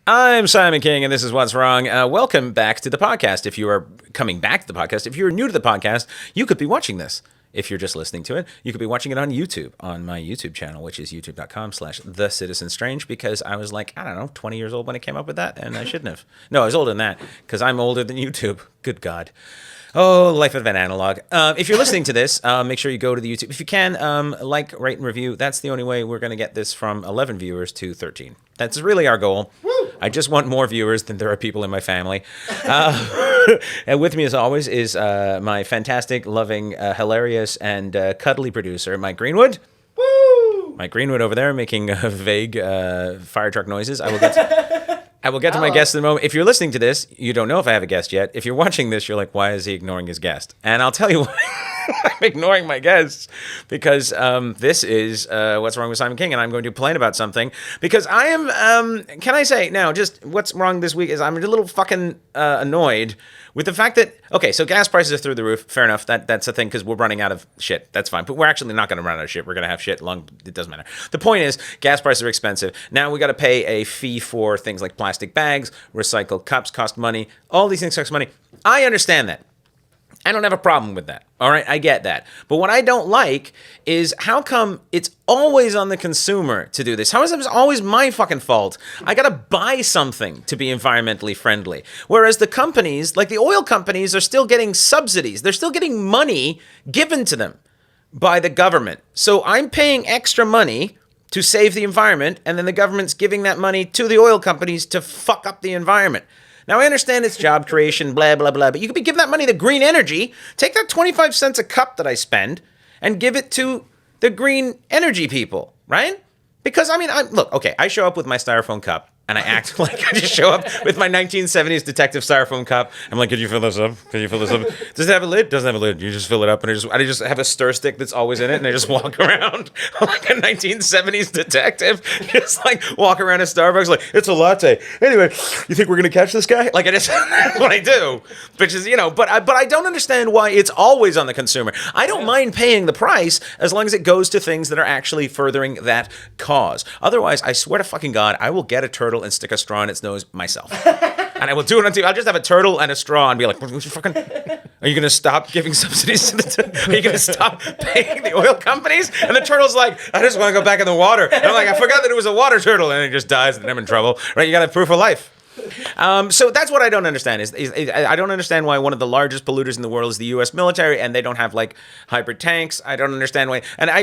I'm Simon King, and this is What's Wrong. Welcome back to the podcast. If you are coming back to the podcast, if you're new to the podcast, you could be watching this. If you're just listening to it, you could be watching it on YouTube, on my YouTube channel, which is youtube.com/TheCitizenStrange, because I was like, I don't know, 20 years old when I came up with that, and I shouldn't have. No, I was older than that, because I'm older than YouTube. Good God. Oh, life of an analog. If you're listening to this, make sure you go to the YouTube. If you can, like, rate, and review. That's the only way we're going to get this from 11 viewers to 13. That's really our goal. Woo! I just want more viewers than there are people in my family. And with me, as always, is my fantastic, loving, hilarious, and cuddly producer, Mike Greenwood. Woo! Mike Greenwood over there making vague fire truck noises. I will get to my guest in a moment. If you're listening to this, you don't know if I have a guest yet. If you're watching this, you're like, why is he ignoring his guest? And I'll tell you why I'm ignoring my guests. Because this is What's Wrong with Simon King, and I'm going to complain about something. Because I am, can I say, now, just what's wrong this week is I'm a little fucking annoyed with the fact that, okay, so gas prices are through the roof. Fair enough. That's a thing because we're running out of shit. That's fine. But we're actually not going to run out of shit. We're going to have shit long. It doesn't matter. The point is, gas prices are expensive. Now we got to pay a fee for things like plastic bags, recycled cups cost money. All these things cost money. I understand that. I don't have a problem with that. All right, I get that. But what I don't like is how come it's always on the consumer to do this? How is it always my fucking fault? I gotta buy something to be environmentally friendly. Whereas the companies, like the oil companies, are still getting subsidies. They're still getting money given to them by the government. So I'm paying extra money to save the environment, and then the government's giving that money to the oil companies to fuck up the environment. Now, I understand it's job creation, blah, blah, blah, but you could be giving that money to green energy. Take that 25 cents a cup that I spend and give it to the green energy people, right? Because, I mean, look, okay, I show up with my styrofoam cup, and I act like I just show up with my 1970s detective styrofoam cup. I'm like, could you fill this up? Could you fill this up? Does it have a lid? Doesn't have a lid. You just fill it up, and I just have a stir stick that's always in it, and I just walk around like a 1970s detective. Just like walk around a Starbucks like, it's a latte. Anyway, you think we're going to catch this guy? Like, that's what I do. Which is, but I don't understand why it's always on the consumer. I don't mind paying the price as long as it goes to things that are actually furthering that cause. Otherwise, I swear to fucking God, I will get a turtle and stick a straw in its nose myself. And I will do it until I'll just have a turtle and a straw and be like, are you going to stop giving subsidies to are you going to stop paying the oil companies? And the turtle's like, I just want to go back in the water. And I'm like, I forgot that it was a water turtle. And it just dies and I'm in trouble. Right? You got to have proof of life. So that's what I don't understand is I don't understand why one of the largest polluters in the world is the U.S. military and they don't have like hybrid tanks. I don't understand why, and I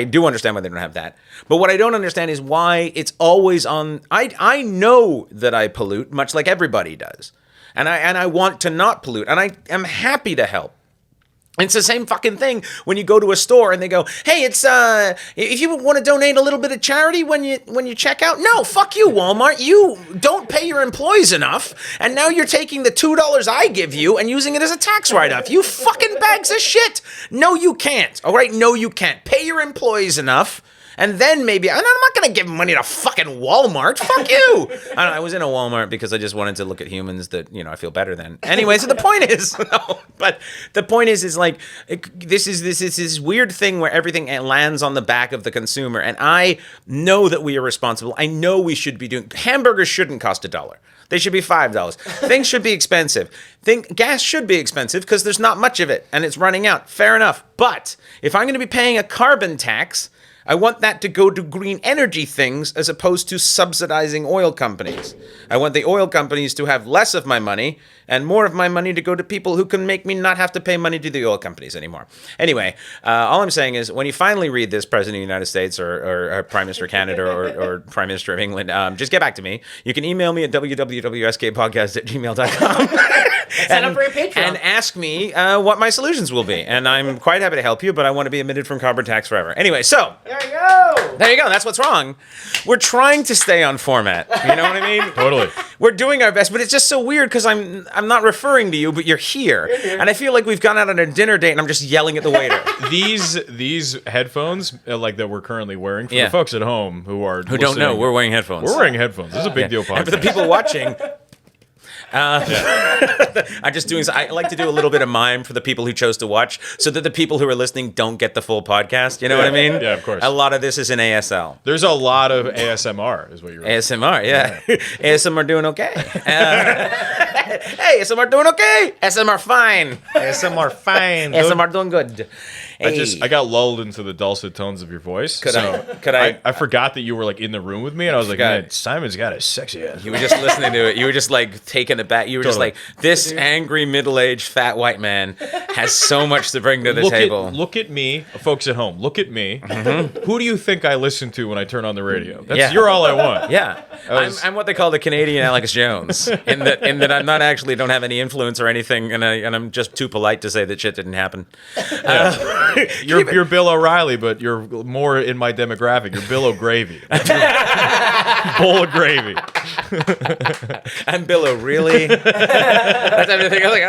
do understand why they don't have that. But what I don't understand is why it's always on. I know that I pollute much like everybody does, and I want to not pollute, and I am happy to help. It's the same fucking thing when you go to a store and they go, hey, it's if you want to donate a little bit of charity when you check out. No, fuck you, Walmart. You don't pay your employees enough, and now you're taking the $2 I give you and using it as a tax write-off. You fucking bags of shit. No, you can't. All right? No, you can't. Pay your employees enough. And then maybe, I'm not going to give money to fucking Walmart. Fuck you. I was in a Walmart because I just wanted to look at humans that, I feel better than. Anyway, so the point is, like, this is this weird thing where everything lands on the back of the consumer. And I know that we are responsible. I know we should be doing, hamburgers shouldn't cost $1. They should be $5. Things should be expensive. Gas should be expensive because there's not much of it and it's running out. Fair enough. But if I'm going to be paying a carbon tax, I want that to go to green energy things as opposed to subsidizing oil companies. I want the oil companies to have less of my money and more of my money to go to people who can make me not have to pay money to the oil companies anymore. Anyway, all I'm saying is when you finally read this, President of the United States or Prime Minister of Canada or Prime Minister of England, just get back to me. You can email me at www.skpodcast@gmail.com. Sign up for your Patreon. And ask me what my solutions will be. And I'm quite happy to help you, but I want to be omitted from carbon tax forever. Anyway, so. There you go. There you go. That's what's wrong. We're trying to stay on format. You know what I mean? Totally. We're doing our best, but it's just so weird because I'm not referring to you, but you're here. And I feel like we've gone out on a dinner date and I'm just yelling at the waiter. These headphones, like that we're currently wearing, for Yeah. the folks at home who don't know, We're wearing headphones. We're wearing headphones. This is a big deal podcast. And for the people watching, I'm just doing. I like to do a little bit of mime for the people who chose to watch, so that the people who are listening don't get the full podcast. You know what I mean? Yeah, of course. A lot of this is in ASL. There's a lot of ASMR, is what you're. ASMR, yeah. ASMR doing okay. Hey, ASMR doing okay. ASMR fine. ASMR fine. ASMR doing good. I got lulled into the dulcet tones of your voice. Could I? I forgot that you were like in the room with me, and I was like, man, Simon's got a sexy ass. You were just listening to it. You were just like taken aback. You were just like, this angry middle-aged fat white man has so much to bring to the table. Look at me, folks at home. Look at me. Mm-hmm. Who do you think I listen to when I turn on the radio? You're all I want. Yeah, I'm what they call the Canadian Alex Jones. In that I'm not actually don't have any influence or anything, and I'm just too polite to say that shit didn't happen. You're Bill O'Reilly, but you're more in my demographic. You're Bill O'Gravy. Bowl of gravy. I'm Bill O'Reilly. That's everything. I was like,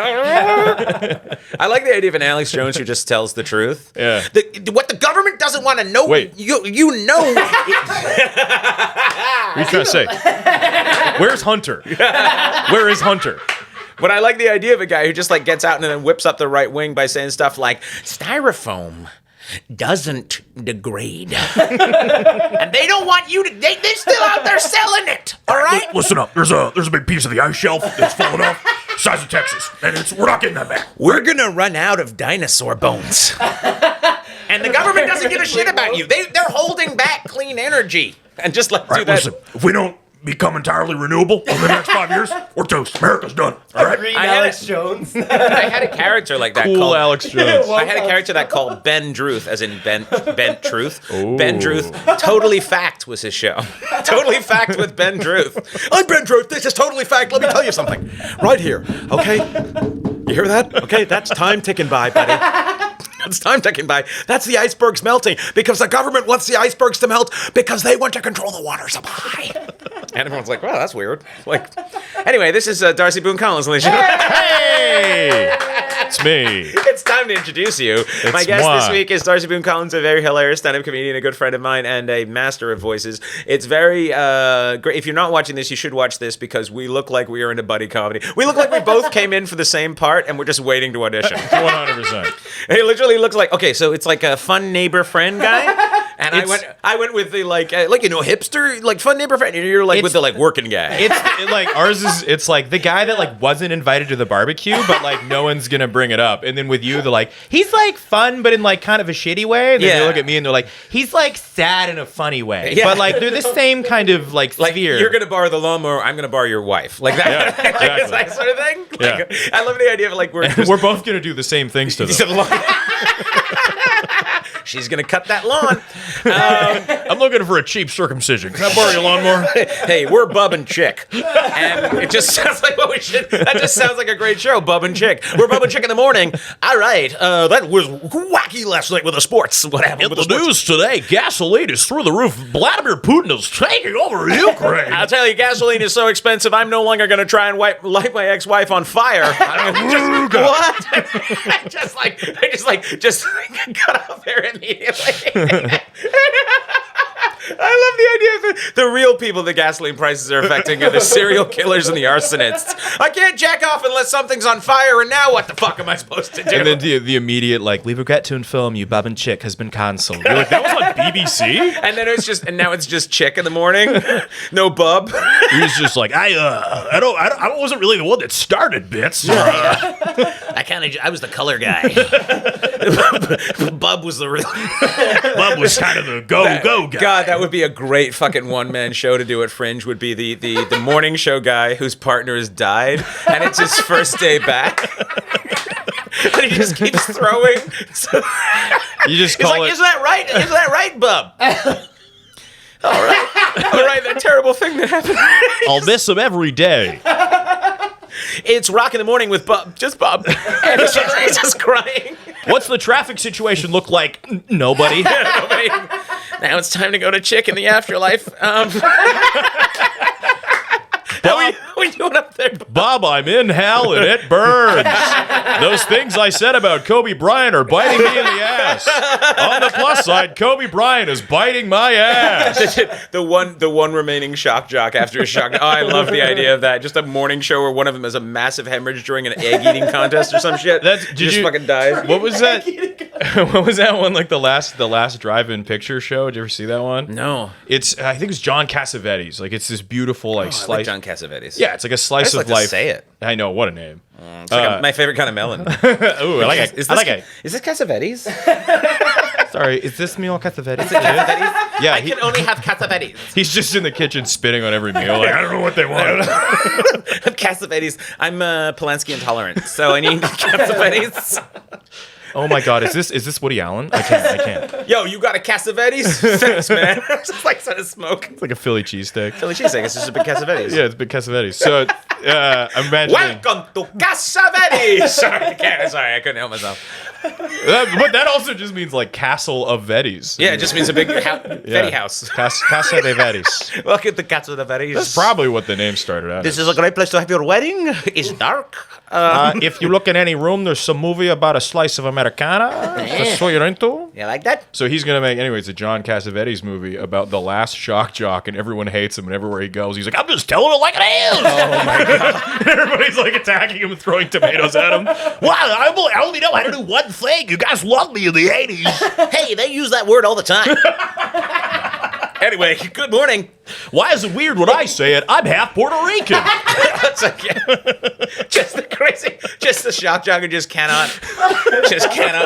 I like the idea of an Alex Jones who just tells the truth. Yeah. What the government doesn't want to know. Wait. You know. What are you trying to say? Where's Hunter? Where is Hunter? But I like the idea of a guy who just like gets out and then whips up the right wing by saying stuff like styrofoam doesn't degrade. And they don't want you to they're still out there selling it. All right? Listen up. There's a big piece of the ice shelf that's fallen off, size of Texas, and we're not getting that back. We're gonna run out of dinosaur bones. And the government doesn't give a shit about you. They're holding back clean energy. And just like do that. Listen, if we don't become entirely renewable in the next 5 years, we're toast. America's done. All right? Green Alex Jones. I had a character like that Cool called Alex Jones. I had a character that called Ben Druth, as in bent truth. Ooh. Ben Druth. Totally Fact was his show. Totally Fact with Ben Druth. I'm Ben Druth. This is Totally Fact. Let me tell you something. Right here. Okay? You hear that? Okay, that's time ticking by, buddy. It's time ticking by. That's the icebergs melting because the government wants the icebergs to melt because they want to control the water supply. And everyone's like, wow, that's weird. Like, anyway, this is Darcy Boone Collins. Hey! It's me. It's time to introduce you. My guest this week is Darcy Boone Collins, a very hilarious stand-up comedian, a good friend of mine, and a master of voices. It's very great. If you're not watching this, you should watch this because we look like we are in a buddy comedy. We look like we both came in for the same part, and we're just waiting to audition. 100%. It literally looks like, okay, so it's like a fun neighbor friend guy. And I went with the hipster, like fun neighbor friend. And you're like with the like working guy. Ours is, it's like the guy that like wasn't invited to the barbecue, but like no one's gonna bring it up. And then with you, they're like, he's like fun, but in like kind of a shitty way. And then they look at me and they're like, he's like sad in a funny way. Yeah. But like they're the same kind of like sphere. You're gonna borrow the lawnmower, I'm gonna borrow your wife. Like that, yeah, exactly. Like, that sort of thing. Like, yeah. I love the idea of like we're both gonna do the same things to them. She's gonna cut that lawn. I'm looking for a cheap circumcision. Can I borrow your lawnmower? Hey, we're Bub and Chick, and it just sounds like what we should. That just sounds like a great show, Bub and Chick. We're Bub and Chick in the morning. All right, that was wacky last night with the sports. What happened with the sports? News today? Gasoline is through the roof. Vladimir Putin is taking over Ukraine. I'll tell you, gasoline is so expensive. I'm no longer gonna try and light my ex-wife on fire. What? I just cut off there immediately. I love the idea of the real people the gasoline prices are affecting are the serial killers and the arsonists. I can't jack off unless something's on fire, and now what the fuck am I supposed to do? And then the immediate, like, we regret to inform you, Bub and Chick has been cancelled. You're like, that was on BBC? And then now it's just Chick in the morning. No Bub. He's just like, I wasn't really the one that started bits. I was the color guy. Bub was the real. Bub was kind of the go guy. God, that would be a great fucking one-man show to do at Fringe. Would be the morning show guy whose partner has died, and it's his first day back. And he just keeps throwing. So, you just call it. Is that right? Is that right, Bub? All right, that terrible thing that happened. I'll miss him every day. It's Rock in the Morning with Bub, just Bub. And he's just crying. What's the traffic situation look like? Nobody. Nobody. Now it's time to go to Chick in the afterlife. What are you doing up there? Bob, I'm in hell and it burns. Those things I said about Kobe Bryant are biting me in the ass. On the plus side, Kobe Bryant is biting my ass. the one remaining shock jock after a shock. Oh, I love the idea of that. Just a morning show where one of them has a massive hemorrhage during an egg eating contest or some shit. Just fucking dies. What was that? What was that one? Like the last drive-in picture show. Did you ever see that one? No. It's I think it's John Cassavetes. Like it's this beautiful like I slice. like John Cassavetes. Yeah, it's like a slice of like to life. say it. I know, what a name. It's like my favorite kind of melon. Ooh, I like it. Is I like it. Is this Cassavetes? Sorry, is this meal Cassavetes? Yeah, I can only have Cassavetes. he's just in the kitchen spitting on every meal. Like, I don't know what they want. Cassavetes. I'm Polanski intolerant, so I need Cassavetes. oh my God, is this Woody Allen? I can't. Yo, you got a Cassavetes? Thanks, man. It's just like sort of smoke. It's like a Philly cheesesteak. Philly cheesesteak. It's just a big Cassavetes. Yeah, it's a big Cassavetes. So I'm imagining. Welcome to Cassavetes. Sorry, I couldn't help myself. But that also just means like Castle of Vettes. Yeah, it just means a big Vetti house. Casa de Vettes. Welcome to Cassavetes. That's probably what the name started out. This is a great place to have your wedding. It's dark. If you look in any room, there's some movie about a slice of Americana. That's what you're into. You like that? So he's gonna make, anyways, a John Cassavetes movie about the last shock jock, and everyone hates him, and everywhere he goes, he's like, "I'm just telling it like it is." Oh my God! Everybody's like attacking him and throwing tomatoes at him. Wow, I only know how to do one thing. You guys loved me in the 80s. Hey, they use that word all the time. Anyway, good morning. Why is it weird when I say it? I'm half Puerto Rican. It's like, just the shock jock just cannot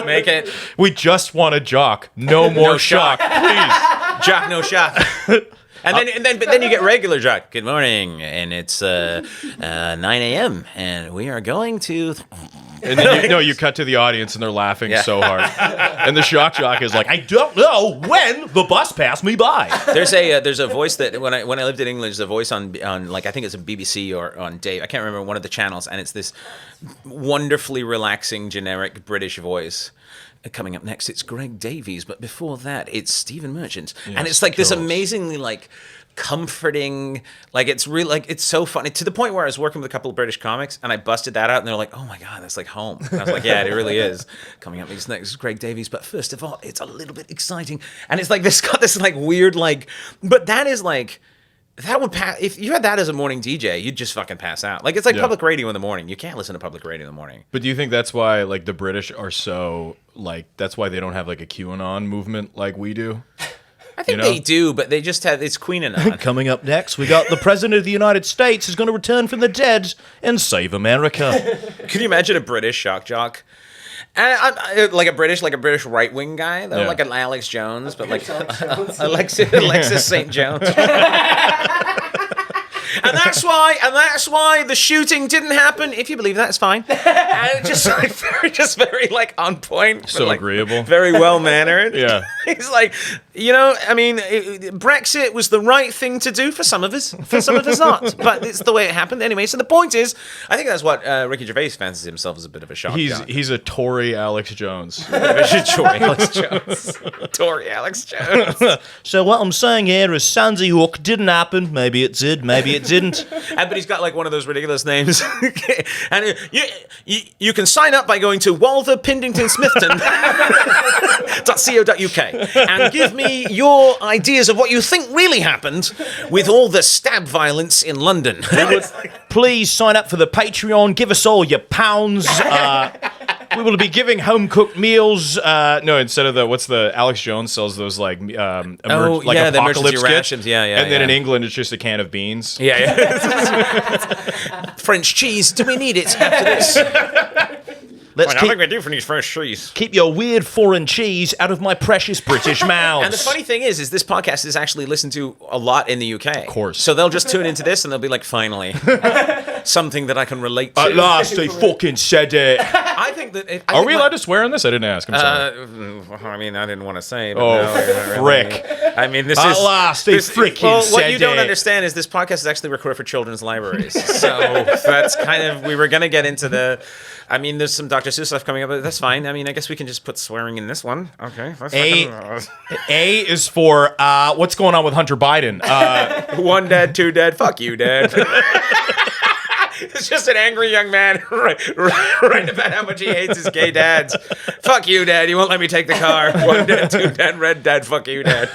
make it. We just want a jock. No more shock, please. Jock, no shock. And then you get regular jock. Good morning, and it's 9 a.m. and we are going to. And then you cut to the audience and they're laughing so hard. And the shock jock is like, I don't know when the bus passed me by. There's a voice that when I lived in England, there's a voice on like I think it's a BBC or on Dave. I can't remember one of the channels, and it's this wonderfully relaxing generic British voice. Coming up next, it's Greg Davies, but before that, it's Stephen Merchant, and it's like this amazingly like comforting, like it's really like it's so funny to the point where I was working with a couple of British comics and I busted that out and they're like, "Oh my God, that's like home." And I was like, "Yeah, it really is." Coming up next is Greg Davies, but first of all, it's a little bit exciting, and it's like this got this like weird like, but that is like. That would pass if you had that as a morning DJ, you'd just fucking pass out. Like it's like public radio in the morning. You can't listen to public radio in the morning. But do you think that's why like the British are so like that's why they don't have like a QAnon movement like we do? I think they do, but they just have it's Queenanon. Coming up next, we got the President of the United States is going to return from the dead and save America. Can you imagine a British shock jock? And like a British right wing guy, though, like an Alex Jones, but like Alexis St. Jones. And that's why the shooting didn't happen. If you believe that, it's fine. And just very like on point. So like, agreeable. Very well mannered. Yeah. He's like, I mean, Brexit was the right thing to do for some of us not. But it's the way it happened anyway. So the point is, I think that's what Ricky Gervais fancies himself as a bit of a shock jock. He's a Tory Alex Jones. Tory Alex Jones. Tory Alex Jones. So what I'm saying here is Sandy Hook didn't happen. Maybe it did. Maybe it didn't. But he's got like one of those ridiculous names. And you can sign up by going to waltherpindingtonsmithton.co.uk and give me your ideas of what you think really happened with all the stab violence in London. Please sign up for the Patreon. Give us all your pounds. We will be giving home-cooked meals. No, instead of what's the Alex Jones sells those like the apocalypse emergency kits. Rations. Yeah. And then in England, it's just a can of beans. Yeah. French cheese. Do we need it after this? Let's I think we do for these French cheese. Keep your weird foreign cheese out of my precious British mouths. And the funny thing is this podcast is actually listened to a lot in the UK. Of course. So they'll just tune into this and they'll be like, finally, something that I can relate to. At last, they fucking said it. I think that... Are we allowed to swear on this? I didn't ask. I'm sorry. I mean, I didn't want to say it. Frick. I mean, this At is... last, they freaking said it. What you don't understand is this podcast is actually recorded for children's libraries. So that's kind of... We were going to get into the... I mean, there's some Dr. Seuss stuff coming up, but that's fine. I mean, I guess we can just put swearing in this one. Okay. A is for what's going on with Hunter Biden. 1 dead, 2 dead. Fuck you, Dad. It's just an angry young man writing about how much he hates his gay dads. Fuck you, Dad. You won't let me take the car. One dad, two dad, red dad. Fuck you, Dad.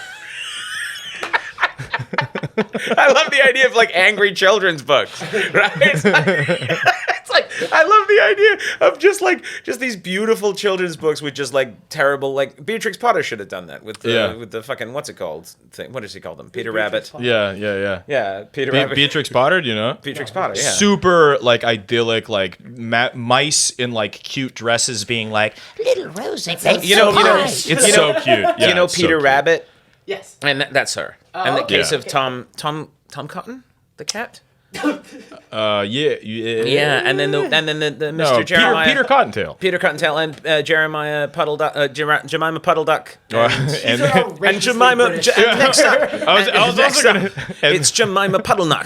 I love the idea of like angry children's books, right? It's like I love the idea of just these beautiful children's books with just like terrible, like Beatrix Potter should have done that with the fucking what's it called thing? What does he call them? Peter Rabbit. Yeah. Peter Rabbit. Beatrix Potter, do you know? Beatrix Potter. Yeah. Super like idyllic, like mice in like cute dresses being like Little Rosie. It's so cute. Yeah, you know it's so Peter cute. Rabbit, Yes. and that's her. And the case Yeah. of Tom Cotton, the cat. Yeah, And then the Mr. No, Jeremiah. Peter Cottontail. Peter Cottontail and Jeremiah Puddle Duck, Jemima Puddle Duck. And And Jemima. Next up. I was also gonna. It's Jemima Puddle Duck.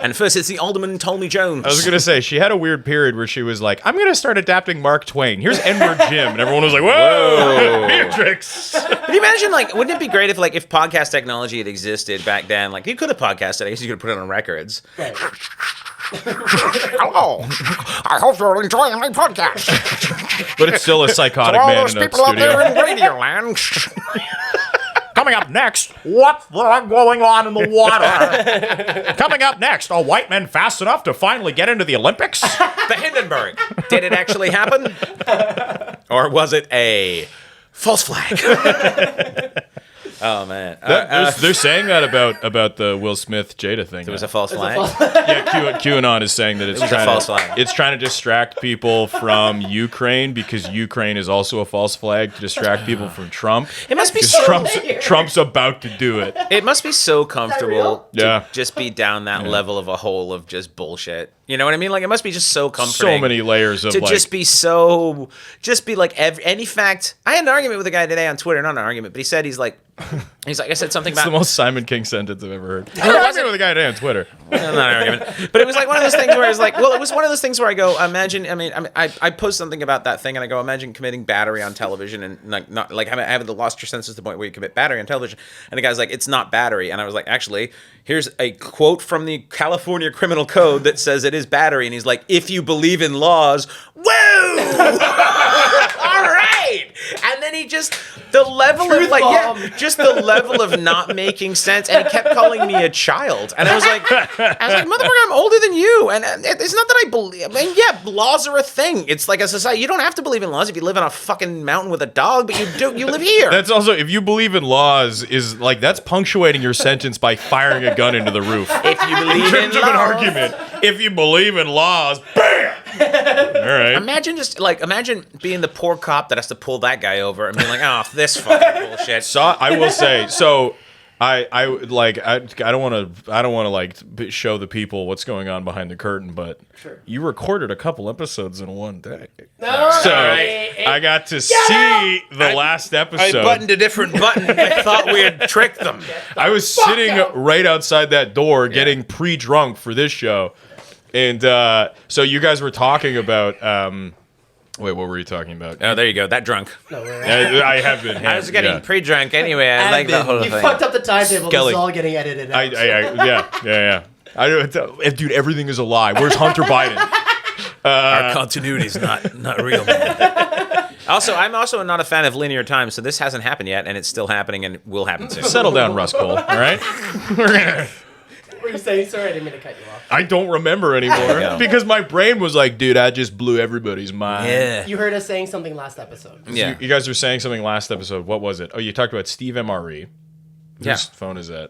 And first it's the Alderman Ptolemy Jones. I was gonna say she had a weird period where she was like, "I'm gonna start adapting Mark Twain. Here's N-word Jim," and everyone was like, "Whoa, Beatrix!" Can you imagine, like, wouldn't it be great if podcast technology had existed back then? Like, you could have podcasted. I guess you could have put it on records. Right. Hello. I hope you're enjoying my podcast. But it's still a psychotic All man those in a people out there studio. in Radio Land. Coming up next, what's going on in the water? Coming up next, are white men fast enough to finally get into the Olympics? The Hindenburg. Did it actually happen? Or was it a false flag? Oh, man. They're saying that about the Will Smith Jada thing. It was a false flag. Yeah, QAnon is saying that it's was a trying false flag. It's trying to distract people from Ukraine because Ukraine is also a false flag to distract people from Trump. It must be Because so Trump's about to do it. It must be so comfortable to Yeah. just be down that level of a hole of just bullshit. You know what I mean? Like, it must be just so comforting. So many layers of to like. just be like any fact. I had an argument with a guy today on Twitter, not an argument, but he's like, I said something It's about the most Simon King sentence I've ever heard. it I'm wasn't- arguing with a guy today on Twitter. not an argument, but it was like one of those things where it's like, well, it was one of those things where I go, imagine. I post something about that thing, and I go, imagine committing battery on television, and like not like having lost your senses to the point where you commit battery on television. And the guy's like, it's not battery, and I was like, actually, here's a quote from the California Criminal Code that says it is battery, and he's like, if you believe in laws, woo! All right, and then he just the level of like just the level of not making sense, and he kept calling me a child, and I was like, motherfucker, I'm older than you, and it's not that I believe. I mean, yeah, laws are a thing. It's like a society. You don't have to believe in laws if you live on a fucking mountain with a dog, but you do. You live here. That's also, if you believe in laws, is like that's punctuating your sentence by firing a gun into the roof. If you believe in Terms of an laws. argument. If you believe in laws, bam! All right. Imagine being the poor cop that has to pull that guy over and being like, oh, this fucking bullshit. So I will say, so I don't want to like show the people what's going on behind the curtain, but you recorded a couple episodes in one day. So I got to see the last I episode. buttoned a different button. I thought we had tricked them. I was sitting right outside that door getting pre-drunk for this show. And so you guys were talking about wait, what were you talking about? Oh, there you go. That drunk. I have been. I was getting pre-drunk anyway. I like that whole You thing. fucked up the timetable. Skelly. This is all getting edited out. Yeah. Dude, everything is a lie. Where's Hunter Biden? Our continuity is not real, man. Also, I'm also not a fan of linear time, so this hasn't happened yet, and it's still happening and will happen soon. Settle down, Russ Cole. All right. What were you saying? Sorry, I didn't mean to cut you off. I don't remember anymore Yeah. because my brain was like, dude, I just blew everybody's mind. Yeah. You heard us saying something last episode. Yeah. You guys were saying something last episode. What was it? Oh, you talked about Steve MRE. Whose phone is that?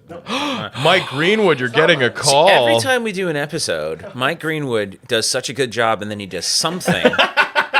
Mike Greenwood, you're getting a call. Every time we do an episode, Mike Greenwood does such a good job, and then he does something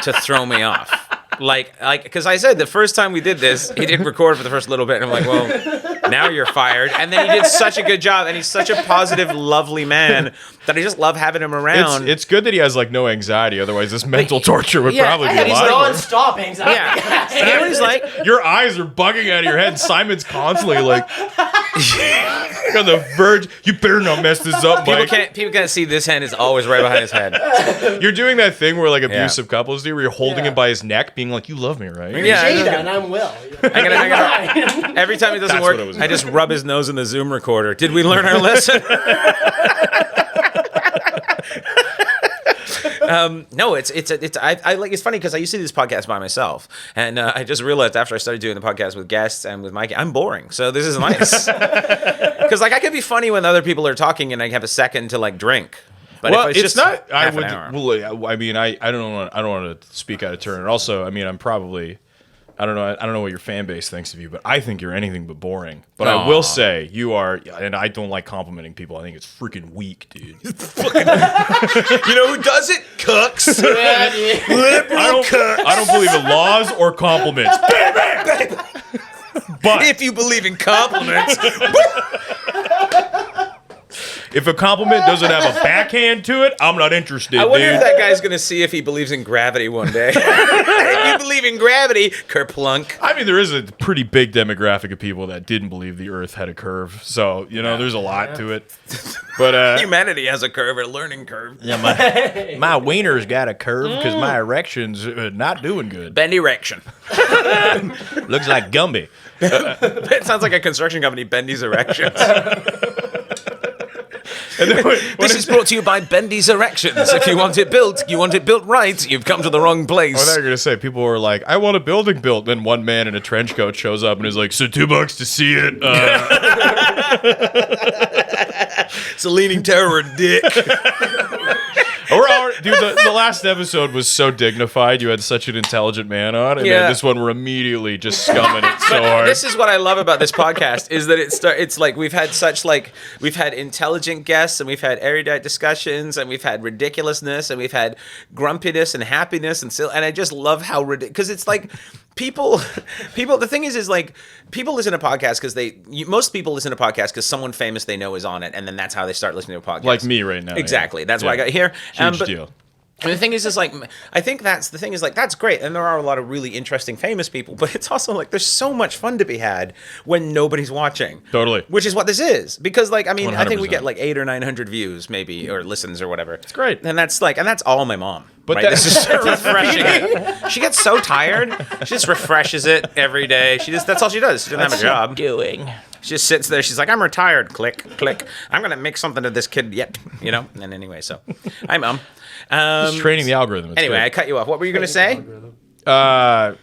to throw me off. Like, because I said the first time we did this, he didn't record for the first little bit, and I'm like, well, now you're fired. And then he did such a good job, and he's such a positive, lovely man that I just love having him around. It's good that he has like no anxiety. Otherwise, this mental torture would yeah, probably be yeah, a he's lot like- worse. Non-stop anxiety. Yeah. And you know what he's like? Your eyes are bugging out of your head. And Simon's constantly like on the verge. You better not mess this up, Mike. People can't see this hand is always right behind his head. You're doing that thing where like abusive couples do, where you're holding him by his neck, being like, "You love me, right?" Yeah. Jada and I'm Will. I gotta, every time it doesn't That's work, what it was I just rub his nose in the Zoom recorder. Did we learn our lesson? No, I like. It's funny because I used to do this podcast by myself, and I just realized after I started doing the podcast with guests and with Mike, I'm boring. So this is nice because like I could be funny when other people are talking and I have a second to like drink. But well, if it's just not. I half an would. hour. Well, I mean, I don't want to speak out of turn. And also, I mean, I'm probably. I don't know what your fan base thinks of you, but I think you're anything but boring. But I will say you are, and I don't like complimenting people. I think it's freaking weak, dude. You know who does it? Cooks. I don't believe in laws or compliments. But If you believe in compliments, if a compliment doesn't have a backhand to it, I'm not interested, I wonder dude. if that guy's gonna see if he believes in gravity one day. If you believe in gravity, kerplunk. I mean, there is a pretty big demographic of people that didn't believe the Earth had a curve. So, you know, there's a lot to it. But Humanity has a curve, a learning curve. my wiener's got a curve because my erection's not doing good. Bend erection. Looks like Gumby. It sounds like a construction company, Bendy's Erections. And then This is brought to you by Bendy's Erections. If you want it built right, you've come to the wrong place. I thought you were going to say, people were like, I want a building built. Then one man in a trench coat shows up and is like, so $2 to see it. It's a leaning tower and dick. Dude, the last episode was so dignified. You had such an intelligent man on. And Yeah. then this one, we're immediately just scumming it so hard. This is what I love about this podcast is that it's like we've had intelligent guests and we've had erudite discussions and we've had ridiculousness and we've had grumpiness and happiness and I just love how because it's like people the thing is like people listen to podcasts because most people listen to podcasts because someone famous they know is on it and then that's how they start listening to a podcast. Like me right now. Exactly. Yeah. That's why I got here. Huge But- deal. And the thing is like, I think that's great. And there are a lot of really interesting, famous people, but it's also like, there's so much fun to be had when nobody's watching. Totally. Which is what this is. Because like, I mean, I think we 100%. get like 800 or 900 views maybe, or listens or whatever. It's great. And that's all my mom. But Right? that- This is so refreshing. She gets so tired. She just refreshes it every day. That's all she does. She doesn't have a job. Doing. She just sits there. She's like, I'm retired. Click, click. I'm going to make something to this kid yet. You know? And anyway, so, hi, Mom. Just training the algorithm. It's Anyway, I good. cut you off. What were you going to say? I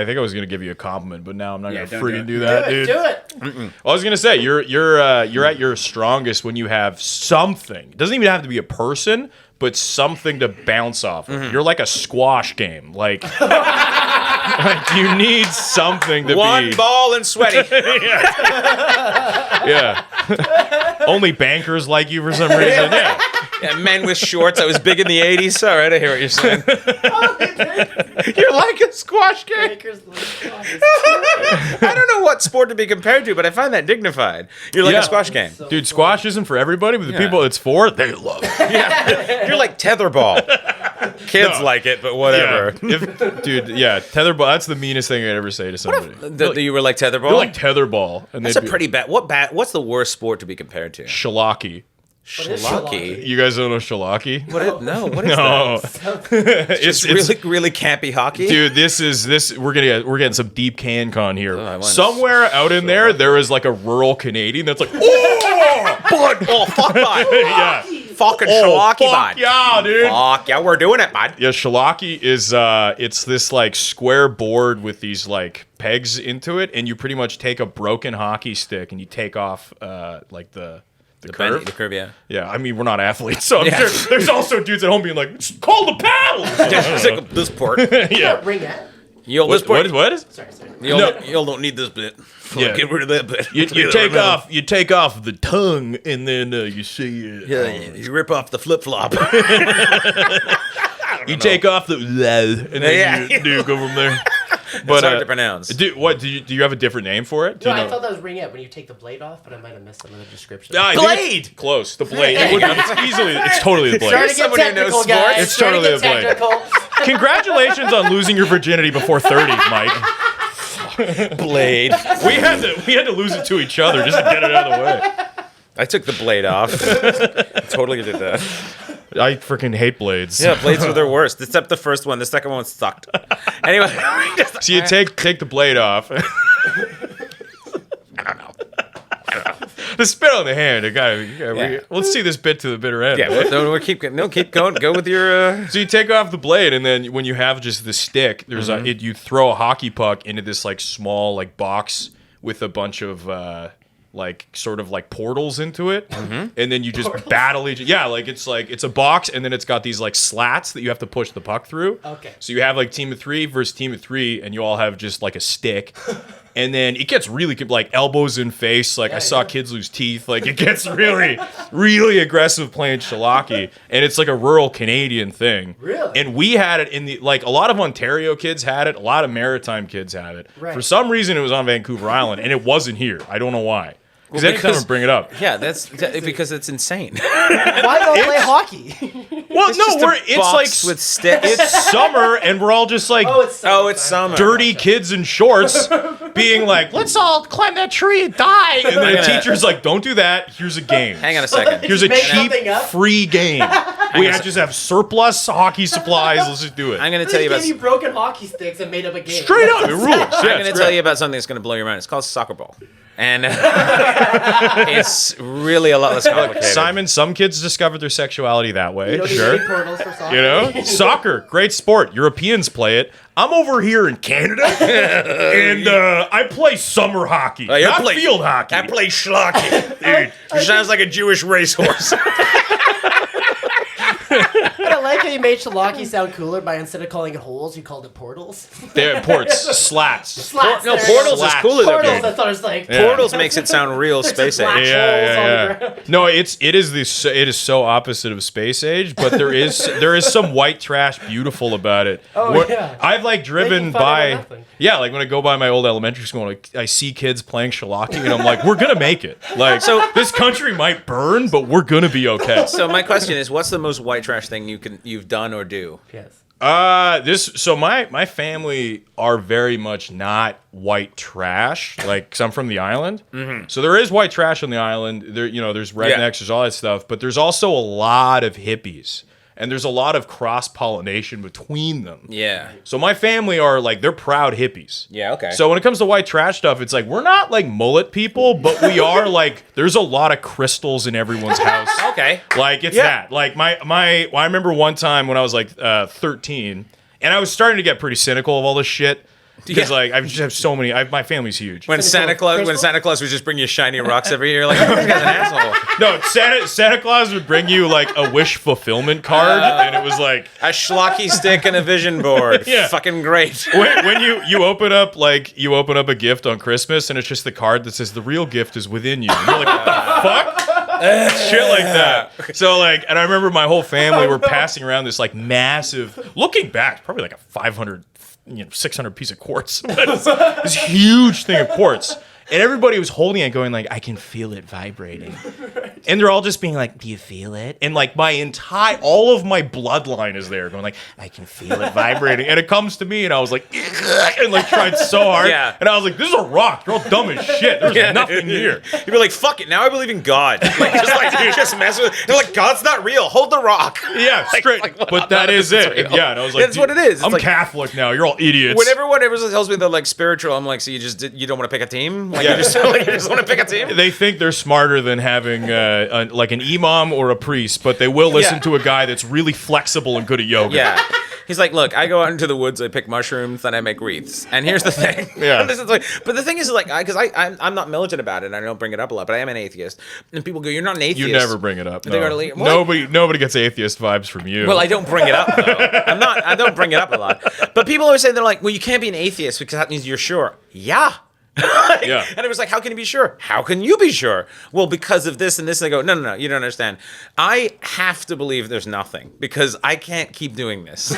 think I was gonna give you a compliment, but now I'm not gonna don't freaking do do that, dude. Do it. Well, I was gonna say you're at your strongest when you have something. It doesn't even have to be a person, but something to bounce off of. You're like a squash game. Like you need something to One be. ball and sweaty. Yeah. Only bankers like you for some reason. Yeah. Yeah, men with shorts. I was big in the 80s. All right, I hear what you're saying. You're like a squash game. Baker's List. I don't know what sport to be compared to, but I find that dignified. You're like Yeah. a squash game. Dude, squash isn't for everybody, but the people it's for, they love it. You're like tetherball. Kids like it, but whatever. Yeah. Tetherball. That's the meanest thing I'd ever say to somebody. You were like tetherball? You're like tetherball, and That's a pretty bad. What's the worst sport to be compared to? Schlocky. Schlocky. You guys don't know Schlocky? What is No, that? It's really campy hockey. dude. We're getting some deep CanCon here. I want Somewhere out in there is like a rural Canadian that's like, oh, bud. Oh, fuck, bud. yeah, Fucking oh, Schlocky, fuck bud. yeah, dude. Fuck yeah, we're doing it, bud. Yeah, Schlocky is it's this like square board with these like pegs into it, and you pretty much take a broken hockey stick and you take off like the curve. The curve, yeah. Yeah, I mean we're not athletes, so I'm Yeah. sure there's also dudes at home being like, call the paddles. It's like this port. Yeah. Ring that. Yo, this port. What? Sorry. Y'all don't need this bit. Yeah. Get rid of that bit. You take off the tongue, and then you see. You rip off the flip flop. You take off the, and then Yeah. you go from there. It's hard to pronounce. Do you have a different name for it? Do No, you I know? thought that was ringette when you take the blade off, but I might have missed some of the description. I think it's close. The blade. It's totally the blade. Starting to get Somebody who knows technical, sports. guys. It's Starting to totally get the blade. technical. Congratulations on losing your virginity before 30, Mike. Blade. We had to lose it to each other just to get it out of the way. I took the blade off. Totally did that. I freaking hate blades. Yeah, blades are their worst. Except the first one. The second one sucked. Anyway. So you take the blade off. The spit on the hand. Yeah. Let's see this bit to the bitter end. Yeah, keep going. Go with your. So you take off the blade, and then when you have just the stick, there's you throw a hockey puck into this like small like box with a bunch of like sort of like portals into it, and then you just battle each. Yeah, like it's a box, and then it's got these like slats that you have to push the puck through. Okay. So you have like team of 3 versus team of 3, and you all have just like a stick. And then it gets really like elbows in face. Like I saw kids lose teeth. Like it gets really, really aggressive playing Schlocky. And it's like a rural Canadian thing. Really? And we had it in the, like a lot of Ontario kids had it. A lot of Maritime kids had it. Right. For some reason it was on Vancouver Island and it wasn't here. I don't know why. Because anytime I bring it up. Yeah, that's because it's insane. Why don't play hockey? Well, It's no, just a it's box like with sticks. it's summer and we're all just like it's summer. dirty kids in shorts being like, let's all climb that tree and die. And then the teacher's like, don't do that. Here's a game. Hang on a second. Here's a Make cheap, something up? free game. We just have surplus hockey supplies. Let's just do it. I'm going to They tell you gave about. you broken hockey sticks and made up a game. Straight up, it rules. Yeah, I'm going to it's tell great. you about something that's going to blow your mind. It's called soccer ball, and it's really a lot less complicated. Simon, some kids discovered their sexuality that way. You don't need Sure. any portals for soccer. You know, soccer, great sport. Europeans play it. I'm over here in Canada, and I play summer hockey, you not play- field hockey. I play Schlocky. Dude, you sounds like a Jewish racehorse. I like how you made Schlocky sound cooler by instead of calling it holes, you called it portals. They're ports, slats. Slats. No, there. portals is Slats. cooler though. Portals. Dude. I thought it was like Portals makes it sound real space black age. holes on the ground. No, it is so opposite of space age, but there is some white trash beautiful about it. Oh, yeah. I've like driven Making fun of by nothing. like when I go by my old elementary school, like, I see kids playing Schlocky, and I'm like, we're gonna make it. Like, so this country might burn, but we're gonna be okay. So my question is, what's the most white trash thing you've done or do? Yes. My family are very much not white trash, like, 'cause I'm from the island. So there is white trash on the island. There, there's rednecks, there's all that stuff, but there's also a lot of hippies, and there's a lot of cross pollination between them. Yeah. So my family are like, they're proud hippies. Yeah, okay. So when it comes to white trash stuff, it's like, we're not like mullet people, but we are like, there's a lot of crystals in everyone's house. Okay. Like, it's that. Like, I remember one time when I was like 13, and I was starting to get pretty cynical of all this shit. Because like I just have so many. My family's huge. When Santa Claus would just bring you shiny rocks every year, like, oh, this guy's an asshole. No, Santa Claus would bring you like a wish fulfillment card, and it was like A Schlocky stick and a vision board. Yeah. Fucking great. when you open up a gift on Christmas, and it's just the card that says the real gift is within you. And you're like, what the fuck? Shit like that. So like, and I remember my whole family were passing around this like massive. Looking back, probably like a 600 piece of quartz. This huge thing of quartz. And everybody was holding it going like, I can feel it vibrating. And they're all just being like, do you feel it? And like all of my bloodline is there going like, I can feel it vibrating. And it comes to me and I was like, and like tried so hard. Yeah. And I was like, this is a rock. You're all dumb as shit. There's nothing here. You'd be like, fuck it, now I believe in God. Like, just mess with it. They're like, God's not real. Hold the rock. Yeah, straight. But that is it's it. real. Yeah, and I was like, That's what it is. It's I'm like- Catholic now. You're all idiots. When everyone ever tells me they're like spiritual, I'm like, so you don't want to pick a team? Like, you just want to pick a team? They think they're smarter than having like an imam or a priest, but they will listen Yeah. to a guy that's really flexible and good at yoga. Yeah. He's like, look, I go out into the woods, I pick mushrooms, then I make wreaths. And here's the thing. Yeah. This is like, but the thing is, like, because I'm not militant about it, and I don't bring it up a lot, but I am an atheist. And people go, you're not an atheist. You never bring it up. They No. go to what? Nobody gets atheist vibes from you. Well, I don't bring it up, though. I don't bring it up a lot. But people always say, they're like, well, you can't be an atheist because that means you're sure. Yeah. Yeah. And it was like, how can you be sure? How can you be sure? Well, because of this and this. And I go, no, you don't understand. I have to believe there's nothing because I can't keep doing this.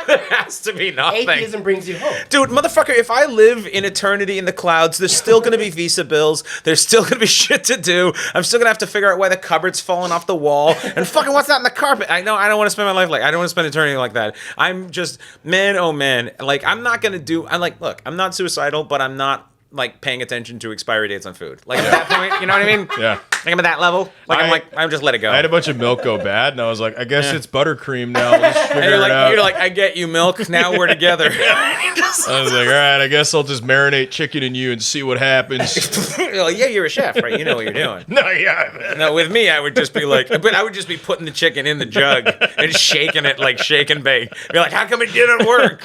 There has to be nothing. Atheism brings you hope. Dude, motherfucker, if I live in eternity in the clouds, there's still going to be visa bills. There's still going to be shit to do. I'm still going to have to figure out why the cupboard's falling off the wall. And fucking what's that in the carpet? I know I don't want to spend my life like, I don't want to spend eternity like that. I'm just, man, oh man. Like, I'm not going to do, I'm like, look, I'm not suicidal, but I'm not like paying attention to expiry dates on food. Like at that point, you know what I mean? Yeah. Like I'm at that level. I'm just let it go. I had a bunch of milk go bad, and I was like, I guess it's buttercream now. Let's figure and it out. you're like, I get you, milk. Now we're together. I was like, all right, I guess I'll just marinate chicken in you and see what happens. Well, yeah, you're a chef, right? You know what you're doing. No, yeah. No, with me, I would just be like, but I would just be putting the chicken in the jug and shaking it like shake and bake. Be like, how come it didn't work?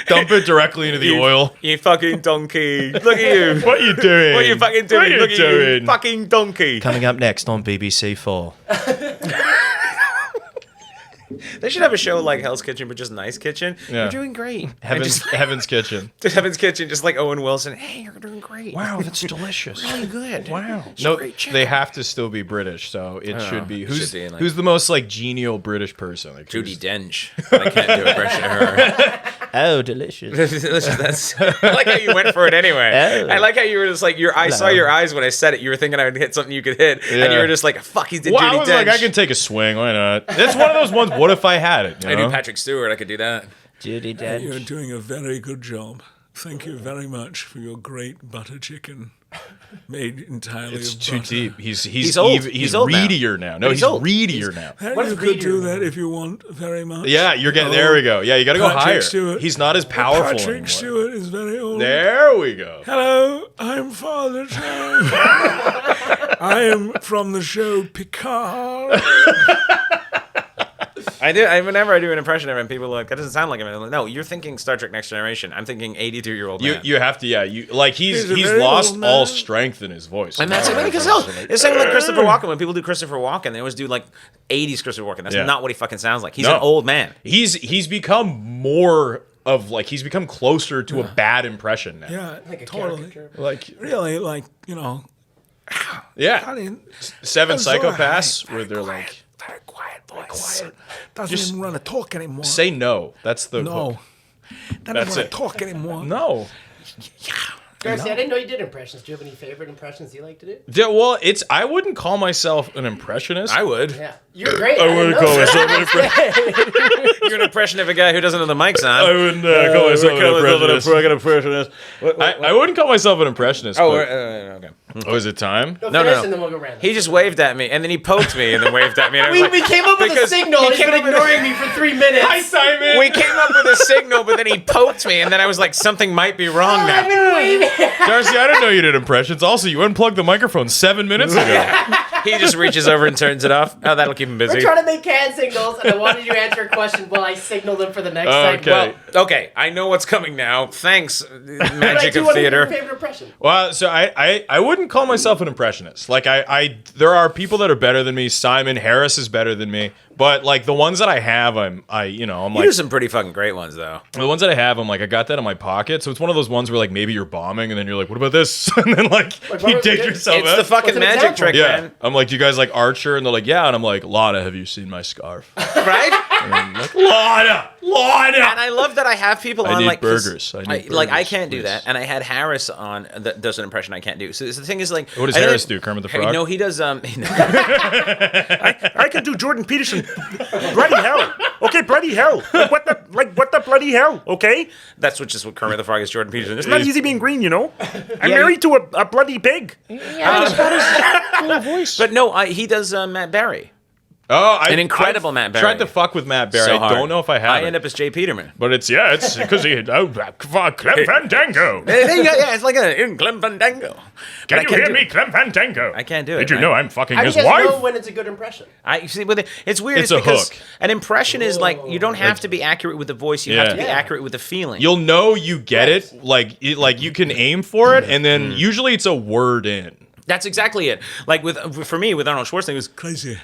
Dump it directly into the oil. You fucking donkey. Look at you. What are you doing? What are you fucking doing? Look at you. Fucking donkey. Coming up next on BBC 4. They should have a show like Hell's Kitchen, but just Nice Kitchen. Yeah. You're doing great. Heaven's Kitchen. Just Heaven's Kitchen, just like Owen Wilson. Hey, you're doing great. Wow, that's delicious. Really good. Wow. It's No, great chicken. they have to still be British, so it should be. should be, like- Who's the most like genial British person? Like Judi Dench. I can't do a impression of her. Oh, delicious. I like how you went for it anyway. Oh. I like how you were just like I saw your eyes when I said it. You were thinking I would hit something you could hit, and you were just like, "Fuck, he did Well, Judi I was Dench." like, I can take a swing. Why not? That's one of those ones. What if I had it? You I know? do Patrick Stewart. I could do that. Judi You're doing a very good job. Thank you very much for your great butter chicken, made entirely It's of too butter. deep. He's old. He's He's old now. readier now. No, He's he's old. readier now. And What you is could do readier? that if you want very much. Yeah, you're getting. Oh, There we go. Yeah, you got to go Patrick higher. Stewart. He's not as powerful Patrick anymore. Stewart is very old. There we go. Hello, I'm Father Time. I am from the show Picard. I do. Whenever I do an impression of him, people are like, "That doesn't sound like him." I'm like, no, you're thinking Star Trek Next Generation. I'm thinking 82-year-old man. You have to. Yeah, you like he's He's a very lost old all man. strength in his voice. And that's because it's same like Christopher Walken. When people do Christopher Walken, they always do like 80s Christopher Walken. That's Yeah. not what he fucking sounds like. He's No. an old man. He's become more of like he's become closer to a bad impression now. Yeah, Like a totally. caricature. Like Really, like, you know, yeah, I mean, 7 that's all Psychopaths right. where they're Very like very quiet voice. Doesn't Just even want to talk anymore. say no. That's the no. hook. Doesn't That's want it. to talk anymore. No. Darcy, I didn't know you did impressions. Do you have any favorite impressions you like to do? Yeah, well, I wouldn't call myself an impressionist. I would. Yeah. You're great. I wouldn't call myself an You're an impression of a guy who doesn't know the mic's on. I wouldn't call myself an impressionist. What? I wouldn't call myself an impressionist. Oh, but- okay. oh, is it time? Go No, finish no. and then we'll go random. He just waved at me, and then he poked me, and then waved at me. And I was we like, came up with a because signal. he He's came been up with ignoring me for 3 minutes. Hi, Simon. We came up with a signal, but then he poked me, and then I was like, something might be wrong I've now. been waiting. Darcy, I didn't know you did impressions. Also, you unplugged the microphone 7 minutes ago. He just reaches over and turns it off. Oh, that'll keep him We're busy. trying to make hand signals, and I wanted you to answer a question while I signaled them for the next Okay. segment. Well, okay, I know what's coming now. Thanks, But I magic do of want to hear your theater. favorite impression. Well, so I wouldn't call myself an impressionist. Like there are people that are better than me. Simon Harris is better than me. But like the ones that I have, I'm You like do some pretty fucking great ones, though. the ones that I have, I'm like I got that in my pocket. So it's one of those ones where like maybe you're bombing and then you're like, what about this? And then like what you was dig it? yourself It's out. the fucking What's an magic example? trick, yeah. man. I'm like, do you guys like Archer? And they're like, yeah. And I'm like, Lana, have you seen my scarf? Right? Lana. And I love that I have people I on need like 'cause burgers. I need like I burgers, can't do please. that, and I had Harris on that does an impression I can't do. So the thing is like, What does I think- Harris do? Kermit the Frog? No, he does. I can do Jordan Peterson. Bloody hell. Okay, bloody hell. Like what the bloody hell, okay? That's what just what Kermit the Frog is. Jordan Peterson. It's not easy being green, you know? I'm Yeah, married to a bloody pig. But no, he does Matt Berry. Oh, An incredible Matt Berry. Tried to fuck with Matt Berry. So hard. I don't know if I have. I end up as Jay Peterman. but it's because he Clem Fandango. Yeah, it's like in Clem Fandango. But Can I you can't hear do me, it. Clem Fandango? I can't do it. Did you know I'm fucking How do his you guys know wife? when it's a good impression? I see. But it's weird. It's It's a because hook. an impression is like you don't have to be accurate with the voice. You have to be Yeah. accurate with the feeling. You'll know you get it, like you can aim for it, and then usually it's a word in. That's exactly it. Like for me with Arnold Schwarzenegger, it was Crazy.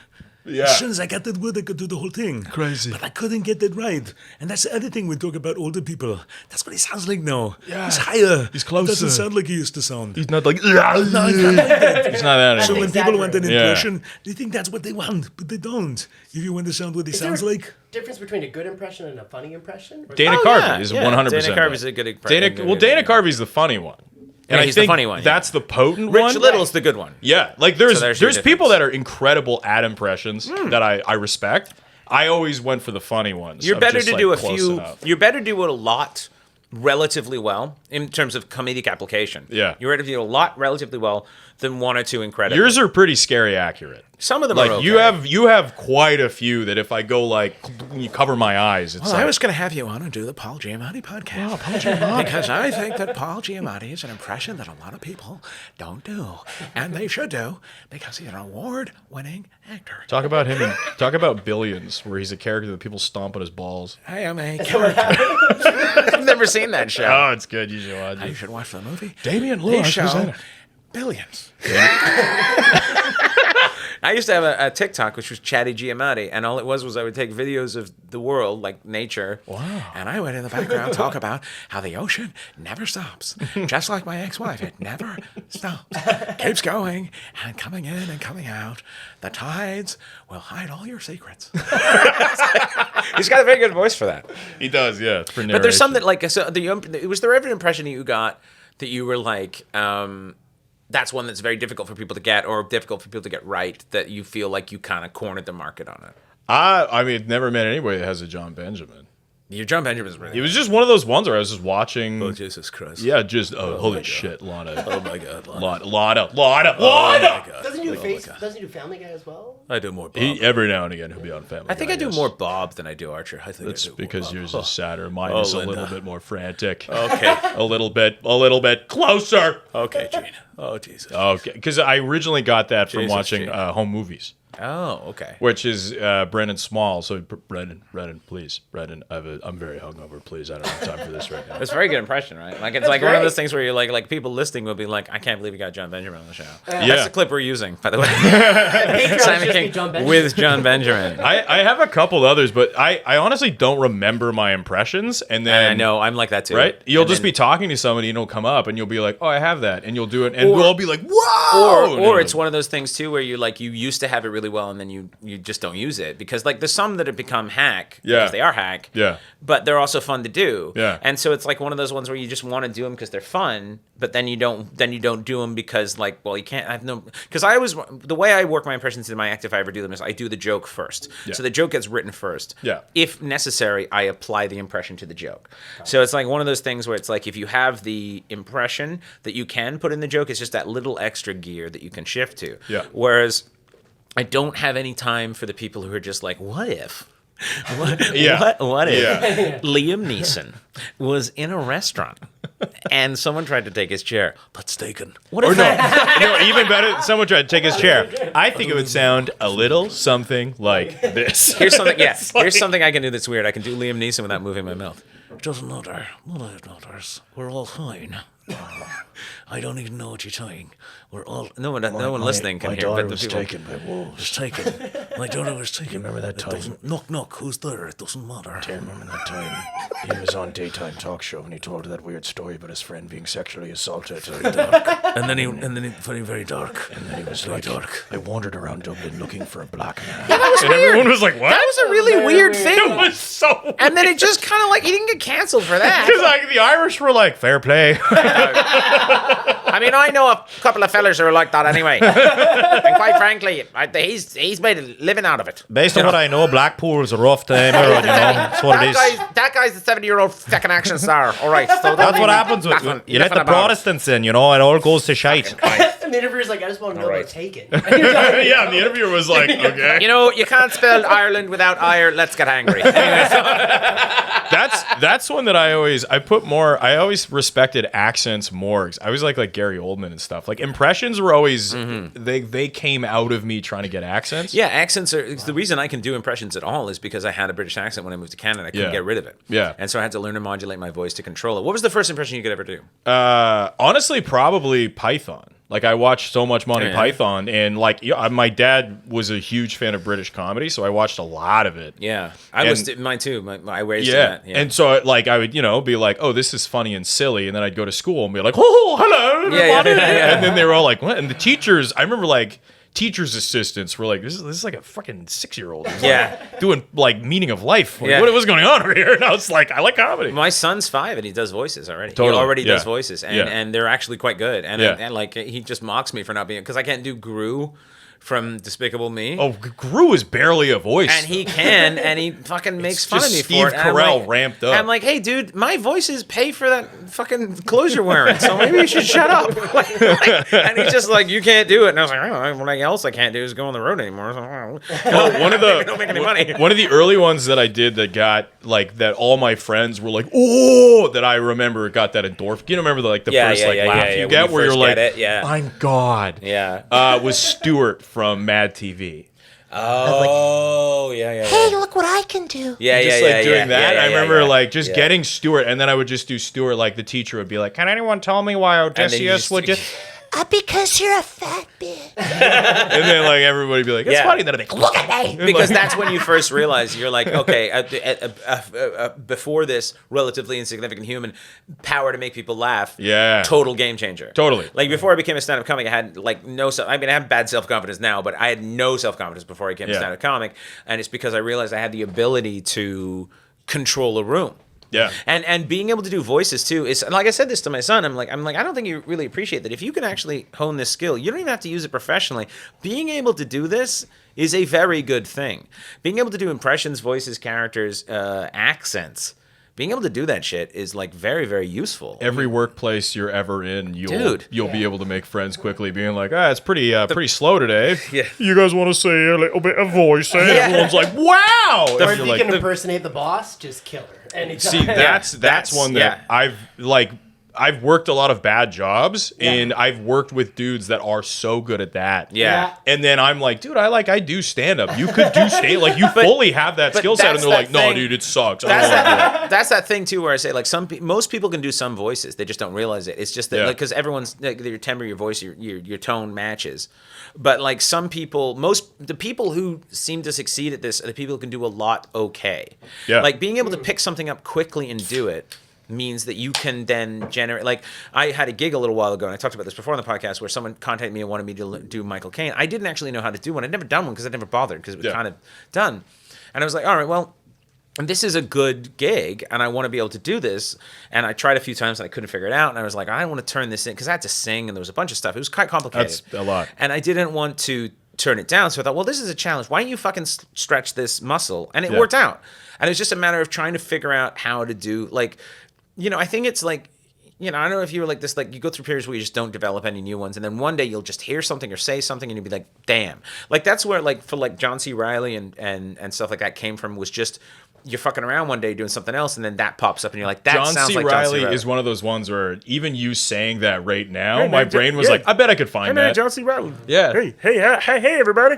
Yeah. As soon as I got that word, I could do the whole thing. Crazy. But I couldn't get that right. And that's the other thing we talk about older people. That's what he sounds like now. Yeah. He's higher. He's closer. Doesn't sound like he used to sound. He's not like. No, he's not like that. It's not that. So anymore. when people want an Yeah. impression, they think that's what they want, but they don't. If you want to sound what he Is there sounds a like, difference between a good impression and a funny impression? Or- Dana Oh, Carvey yeah, is yeah. 100%. Dana Carvey's a good impression. Dana Carvey's the funny one. And Yeah, I he's the think funny one, yeah. that's the potent Rich one. Little's the good one. Yeah, like there's So there's your people difference. that are incredible at impressions that I respect. I always went for the funny ones. You're of better just, to like, do a close few. enough. You're better to do a lot relatively well in terms of comedic application. Yeah. You were able to do a lot relatively well than one or two incredibly. Yours are pretty scary accurate. Some of them Like are okay. you have quite a few that if I go like you cover my eyes, it's Well, like I was going to have you on and do the Paul Giamatti podcast. Paul Giamatti. Because I think that Paul Giamatti is an impression that a lot of people don't do. And they should do, because he's an award-winning actor. talk about him and talk about Billions, where he's a character that people stomp on his balls. I am a character. I've never seen that show. Oh, it's good. You should watch You it. should watch the movie. Damian His Lewis was in show, it. Billions. I used to have a TikTok, which was Chatty Giamatti, and all it was I would take videos of the world, like nature. Wow. And I would in the background talk about how the ocean never stops. Just like my ex-wife, it never stops. Keeps going and coming in and coming out. The tides will hide all your secrets. He's got a very good voice for that. He does, yeah. For But there's some that, narration. like, so was there ever an impression that you got that you were like, that's one that's very difficult for people to get or difficult for people to get right, that you feel like you kind of cornered the market on it? I mean, never met anybody that has a John Benjamin. Your John Benjamin's really It was just one of those ones where I was just watching. Oh, Jesus Christ. Yeah, just holy shit, lot of, Oh, my God. lot of. Doesn't he do Doesn't he do Family Guy as well? I do more Bob. Every now and again he'll be on Family. I think Guy, I do yes. more Bob than I do Archer. I think That's I do because more yours Bob. is sadder. Mine is a Linda. little bit more frantic. Okay. a little bit closer. Okay, Gene. Oh, Jesus. Okay, because I originally got that from Jesus, watching Gene. home movies, Oh, okay. which is Brendan Small. So Brendan, please, Brendan, I'm very hungover. Please, I don't have time for this right now. It's a very good impression, right? Like it's like one of those things where you're like people listening will be like, I can't believe you got John Benjamin on the show. Yeah. That's the clip we're using, by the way. Patreon Simon just King be John Benjamin. with John Benjamin. I have a couple others, but I honestly don't remember my impressions. And then And I know I'm like that too. right? You'll And just then- be talking to somebody and it'll come up and you'll be like, oh, I have that. And you'll do it. And we'll all be like, whoa. or it's one of those things too where you used to have it really well and then you just don't use it because like there's some that have become hack Yeah. because they are hack. Yeah. But they're also fun to do. Yeah. And so it's like one of those ones where you just want to do them because they're fun, but then you don't do them because like, well, you can't. Because the way I work my impressions in my act, if I ever do them, is I do the joke first. Yeah. So the joke gets written first. Yeah. If necessary, I apply the impression to the joke. So it's like one of those things where it's like if you have the impression that you can put in the joke, it's just that little extra gear that you can shift to. Yeah. Whereas I don't have any time for the people who are just like, what if? Yeah. What if Yeah. Liam Neeson was in a restaurant and someone tried to take his chair? That's taken. What Or if no, even better, someone tried to take his chair. I think it would sound a little something like this. Here's something. Yeah, here's something I can do that's weird. I can do Liam Neeson without moving my mouth. Doesn't matter. None of it matters. We're all fine. I don't even know what you're saying. We're all... No one listening can hear. But the people. by wolves. Was taken. My daughter was taken. remember that It time? doesn't- Knock, knock. Who's there? It doesn't matter. I remember that time he was on daytime talk show and he told that weird story about his friend being sexually assaulted. And then he very, very dark. And then he was like, dark. I wandered around Dublin looking for a black man. And everyone was like, what? That was a really weird thing. It was so. And then it just kind of like he didn't get canceled for that. Because like the Irish were like, fair play. I mean, I know a couple of fellas who are like that anyway. And quite frankly, he's made a living out of it. Based on what I know, Blackpool was a rough time, that's what That guy's the 70-year-old fucking action star. All right, so That's what happens when you let the Protestants in, it all goes to shite. And the interviewer's like, I just want to know about Taken. Yeah, and the interviewer was like, okay. You know, you can't spell Ireland without ire. Let's get angry. That's one that I always respected accents more. I always like Gary Oldman and stuff. Like impressions were always they came out of me trying to get accents. Yeah, accents are the reason I can do impressions at all is because I had a British accent when I moved to Canada. I couldn't Yeah. get rid of it. Yeah. And so I had to learn to modulate my voice to control it. What was the first impression you could ever do? Honestly, probably Python. Like I watched so much Monty Yeah. Python, and my dad was a huge fan of British comedy, so I watched a lot of it. Yeah, I was mine too. I raised Yeah. that. Yeah. And so like I would, be like, oh, this is funny and silly, and then I'd go to school and be like, oh, hello, everybody. yeah. And then they were all like, what? And the teachers, I remember like teachers' assistants were like, this is like a fucking 6-year-old. Yeah. Doing like meaning of life. Like, Yeah. what was going on over here? And I was like, I like comedy. My son's 5 and he does voices already. Totally, He already does yeah. voices, and, Yeah. and they're actually quite good. And, Yeah. and like he just mocks me for not being because I can't do Gru from Despicable Me. Oh, Gru is barely a voice. And he can, and he fucking makes fun of just me Steve for it. And I'm Carell like- ramped up. I'm like, hey, dude, my voices pay for that fucking clothes you're wearing, so maybe you should shut up. And he's just like, you can't do it. And I was like, I don't know, what else I can't do is go on the road anymore. So, Well, one of I don't make any money. one of the early ones that I did that got like that all my friends were like, oh, that I remember got that endorphin. You remember the first laugh you when get you where you're first like, get it, yeah. I'm God. Yeah. Was Stuart from Mad TV. Oh, yeah. Hey, look what I can do. Yeah, Just like doing that. I remember like just yeah. getting Stuart, and then I would just do Stuart. Like the teacher would be like, "Can anyone tell me why Odysseus would just?" Because you're a fat bitch. And then like everybody would be like, "It's Yeah. funny that I make look at me." Because that's when you first realize you're like, okay, before this relatively insignificant human, power to make people laugh. Yeah. Total game changer. Totally. Like before I became a stand-up comic, I had like no I have bad self-confidence now, but I had no self-confidence before I became a stand-up comic. And it's because I realized I had the ability to control a room. Yeah. And being able to do voices too is, like I said this to my son, I'm like I don't think you really appreciate that if you can actually hone this skill, you don't even have to use it professionally. Being able to do this is a very good thing. Being able to do impressions, voices, characters, accents, being able to do that shit is like very, very useful. Every workplace you're ever in, Dude. you'll be able to make friends quickly, being like, it's pretty slow today. Yeah. You guys want to say a little bit of voice? Eh? Everyone's like, wow. Or And if you're you like, can impersonate the boss, just kill her. Anytime. see, that's one that I've worked a lot of bad jobs, and I've worked with dudes that are so good at that. Yeah. And then I'm like, dude, I do stand up. You could do stand like you fully have that skill set, and that's they're like, that no, thing- dude, it sucks. I That's don't wanna do it. that's that thing too, where I say like most people can do some voices, they just don't realize it. It's just that Yeah. like because everyone's like, your timbre, your voice, your tone matches. But like some people, the people who seem to succeed at this are the people who can do a lot okay. Yeah. Like being able to pick something up quickly and do it means that you can then generate. Like I had a gig a little while ago, and I talked about this before on the podcast, where someone contacted me and wanted me to do Michael Caine. I didn't actually know how to do one. I'd never done one because I'd never bothered because it was kind of done. And I was like, all right, well, this is a good gig, and I want to be able to do this. And I tried a few times, and I couldn't figure it out. And I was like, I want to turn this in because I had to sing, and there was a bunch of stuff. It was quite complicated. That's a lot. And I didn't want to turn it down. So I thought, well, this is a challenge. Why don't you fucking stretch this muscle? And it worked out. And it was just a matter of trying to figure out how to do, like, I think it's like, I don't know if you were like this, like you go through periods where you just don't develop any new ones. And then one day you'll just hear something or say something and you'll be like, damn. Like that's where like for like John C. Reilly and stuff like that came from, was just you're fucking around one day doing something else and then that pops up and you're like, that John sounds C. like Reilly John C. Reilly. is one of those ones where even you saying that right now, Hey, my man, brain was yeah. like, I bet I could find Hey man, that. John C. Reilly. Yeah. Hey, everybody.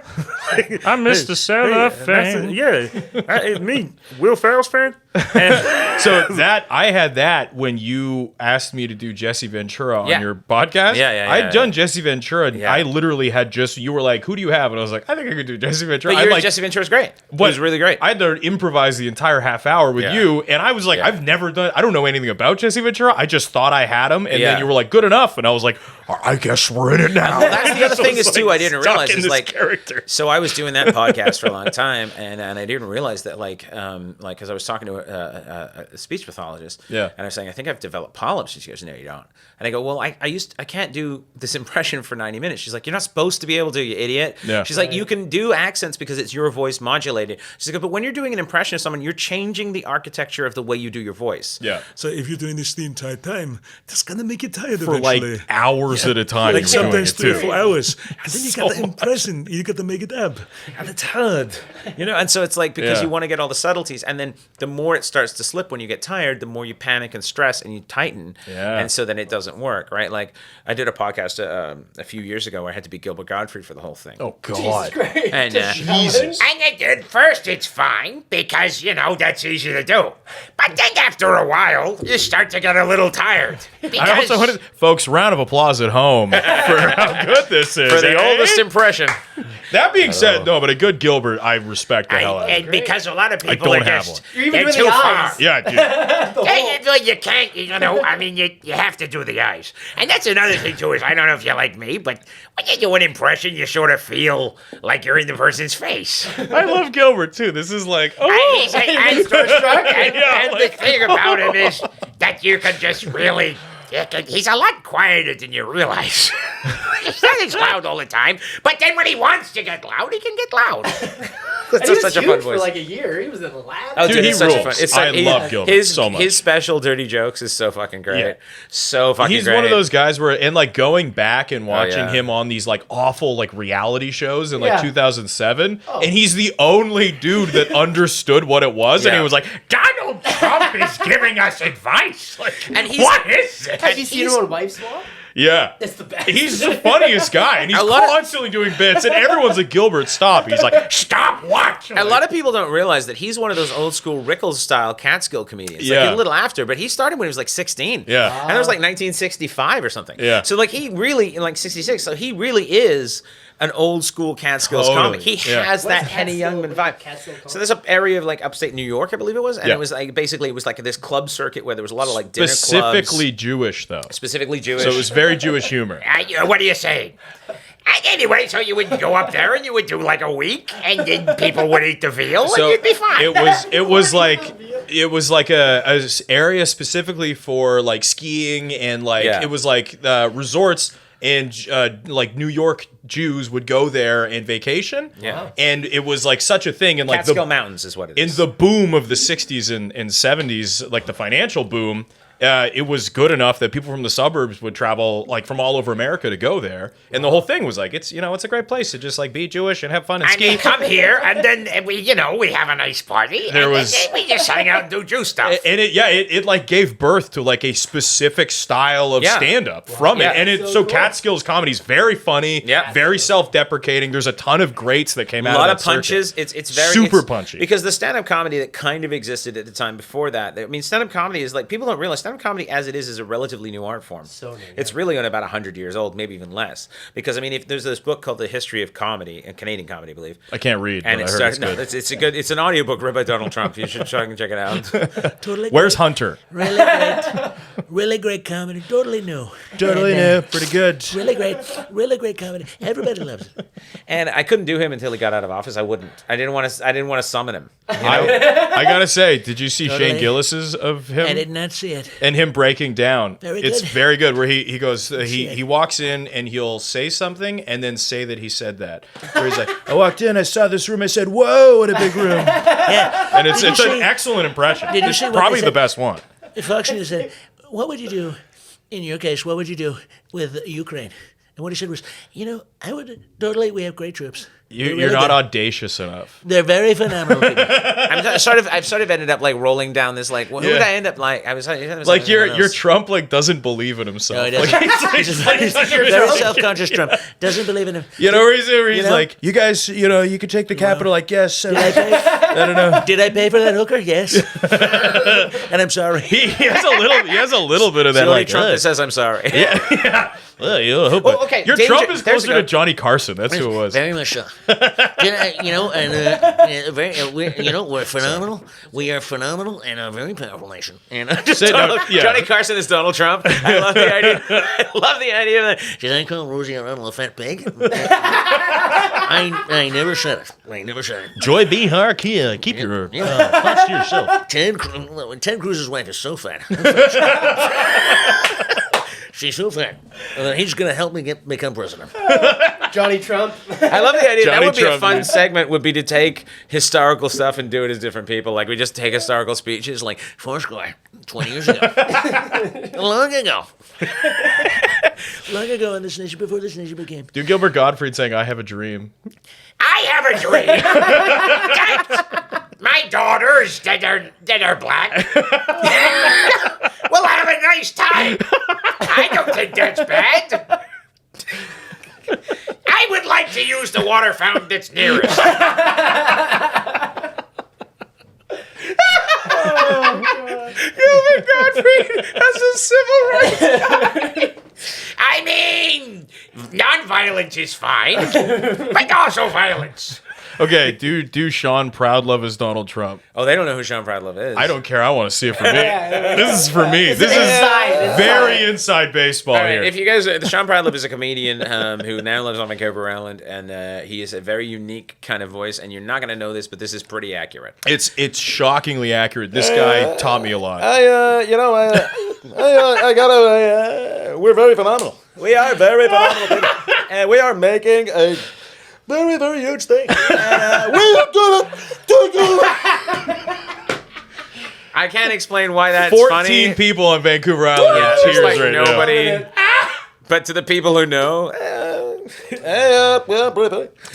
I'm Mr. Seller fan. Yeah, it's me, Will Ferrell's fan. And So that I had that when you asked me to do Jesse Ventura on Yeah. your podcast. Yeah, I'd done Jesse Ventura. And Yeah. I literally had you were like, who do you have? And I was like, I think I could do Jesse Ventura. But I'm like, Jesse Ventura's great. It was really great. I had to improvise the entire half hour with Yeah. you, and I was like, Yeah. I've never done. I don't know anything about Jesse Ventura. I just thought I had him, and Yeah. then you were like, good enough, and I was like, I guess we're in it now. Well, that's the other thing is too. I didn't stuck realize in is this like character. So I was doing that podcast for a long time, and I didn't realize that because I was talking to a speech pathologist, Yeah. and I was saying I think I've developed polyps. She goes, no, you don't. And I go, well, I can't do this impression for 90 minutes. She's like, you're not supposed to be able to, you idiot. Yeah. She's like, you can do accents because it's your voice modulated. She's like, but when you're doing an impression of someone, you're changing the architecture of the way you do your voice. Yeah, So if you're doing this the entire time, that's gonna make you tired for like eventually. hours at a time. Like you were doing sometimes it 3 or too. 4 hours, and then you got the impression, you got to make it up, and it's hard. And so it's like because Yeah. you want to get all the subtleties, and then the more it starts to slip when you get tired, the more you panic and stress and you tighten, Yeah. and so then it doesn't work, right? Like I did a podcast a few years ago where I had to be Gilbert Gottfried for the whole thing. Oh God, And Jesus! And at first it's fine because, that's easy to do. But then after a while, you start to get a little tired. Because I also wanted, folks, round of applause at home for how good this is. for the eh? oldest impression, That being said, no, but a good Gilbert, I respect the hell out of. and because a lot of people don't are have just one. You're even they're doing too the far. eyes. Yeah, dude. You can't, you have to do the eyes. And that's another thing, too, is I don't know if you're like me, but when you do an impression, you sort of feel like you're in the person's face. I love Gilbert too. This is like, And Yeah, the like- thing about him is that you can just really... He's a lot quieter than you realize. He's not as loud all the time, but then when he wants to get loud, he can get loud. And he was such a huge fun for voice. like a year. He was in the lab. Oh, Dude, dude, he it's such a rules. fun. It's I love Gilbert his, so much. His special dirty jokes is so fucking great. Yeah. So fucking He's great. one of those guys where, and like going back and watching yeah. him on these like awful like reality shows in like Yeah. 2007, and he's the only dude that understood what it was, and Yeah. he was like, Donald Trump is giving us advice. Like, And he's- what is this? Have you seen him on Wife Swap? yeah. It's the best. He's the funniest guy, and he's A lot of- constantly doing bits, and everyone's like, Gilbert, stop. He's like, Stop watching. A lot of people don't realize that he's one of those old school Rickles style catskill comedians. Like Yeah. a little after, but he started when he was like 16. Yeah. And it was like 1965 or something. Yeah. So like he really, in like 66, so he really is an old school Catskills Totally. comic. He Yeah. has that What's Henny Catskill? Youngman What is vibe. Catskill comic? So there's an area of like upstate New York, I believe it was, and Yeah. it was like basically it was like this club circuit where there was a lot of like dinner specifically clubs, Jewish, though. specifically Jewish. So it was very Jewish humor. What are you saying? Anyway, so you would go up there and you would do like a week, and then people would eat the veal, So and you'd be fine. it was like a area specifically for like skiing and like Yeah. it was like resorts, and like New York Jews would go there and vacation. Yeah. And it was like such a thing, and like Catskill Mountains is what it in is. the boom of the 60s and 70s, like the financial boom, it was good enough that people from the suburbs would travel like from all over America to go there. And the whole thing was like, it's a great place to just like be Jewish and have fun and And ski. you come here, and then we have a nice party. There and was- then we just hang out and do Jew stuff. And it like gave birth to like a specific style of Yeah. stand-up from Yeah. it. And it so Catskills comedy is very funny, Yeah. very self-deprecating. There's a ton of greats that came a out lot of of that circuit. punches. It's very Super it's- punchy. because the stand-up comedy that kind of existed at the time before that. I mean, stand-up comedy is like people don't realize stand-up comedy as it is a relatively new art form. So new, It's really only about 100 years old, maybe even less. Because I mean, if there's this book called The History of Comedy, a Canadian comedy, I believe. I can't read, And but it I heard started. it's No, good. it's a good. It's an audiobook read by Donald Trump. You should try and check it out. Totally Where's great. Hunter? Really great. Really great comedy. Totally new. Totally And, new. Pretty good. Really great. Really great comedy. Everybody loves it. And I couldn't do him until he got out of office. I wouldn't. I didn't want to summon him. I gotta say, did you see Totally. Shane Gillis's of him? I did not see it. And him breaking down. Very It's good. very good. Where he goes, Shit. he walks in and he'll say something and then say that he said that. Where he's like, I walked in, I saw this room, I said, whoa, what a big room. Yeah. And it's Did you an see- excellent impression. Did you It's see what probably they the said? best one. Foxy said, what would you do, in your case, what would you do with Ukraine? And what he said was, I would totally, we have great troops. They're You're really not good. audacious enough. They're very phenomenal people. I've sort of ended up like rolling down this like. Who would I end up like? I was Like your Trump like doesn't believe in himself. No, he doesn't. Like, He's a very self-conscious Trump. Doesn't believe in him. you know where he's know? like, you guys, you could take the Capitol, like, yes. Did I pay? I don't know. Did I pay for that hooker? Yes. And I'm sorry. He has a little bit of that. the only Like, Trump that says I'm sorry. yeah. Well, I hope Well, okay, Your danger- Trump is there's a closer to guy- Johnny Carson. That's who it was. Very much so. We're phenomenal. We are phenomenal and a very powerful nation. And Say no, yeah. Johnny Carson is Donald Trump. I love the idea. I love the idea of that. Did I call Rosie O'Donnell a fat pig? I never said it. I never said it. Joy Behar, keep your thoughts to yourself. Ted Cruz's wife is so fat. She's so fat. He's going to help me become president. Johnny Trump. I love the idea. That Johnny would be a Trump, fun dude. segment. Would be to take historical stuff and do it as different people. Like we just take historical speeches. Like Foursquare, 20 years ago. Long ago. Long ago in this nation, before this nation became. Do Gilbert Gottfried saying, I have a dream. I have a dream. That my daughters that are black will have a nice time. I don't think that's bad. I would like to use the water fountain that's nearest. Gilbert Gottfried as a civil rights. I mean, non-violence is fine, but also violence. Okay, do Sean Proudlove as Donald Trump. Oh, they don't know who Sean Proudlove is. I don't care. I want to see it for me. This is for me. This is Inside. very inside baseball All right, here. if you guys, Sean Proudlove is a comedian who now lives on Vancouver Island, and he is a very unique kind of voice. And you're not going to know this, but this is pretty accurate. It's shockingly accurate. This guy taught me a lot. We're very phenomenal. We are very phenomenal people. And we are making a very, very huge thing. We're gonna do. I can't explain why that's 14 funny. people on Vancouver Island Yeah, in there's tears like right now. nobody. But to the people who know,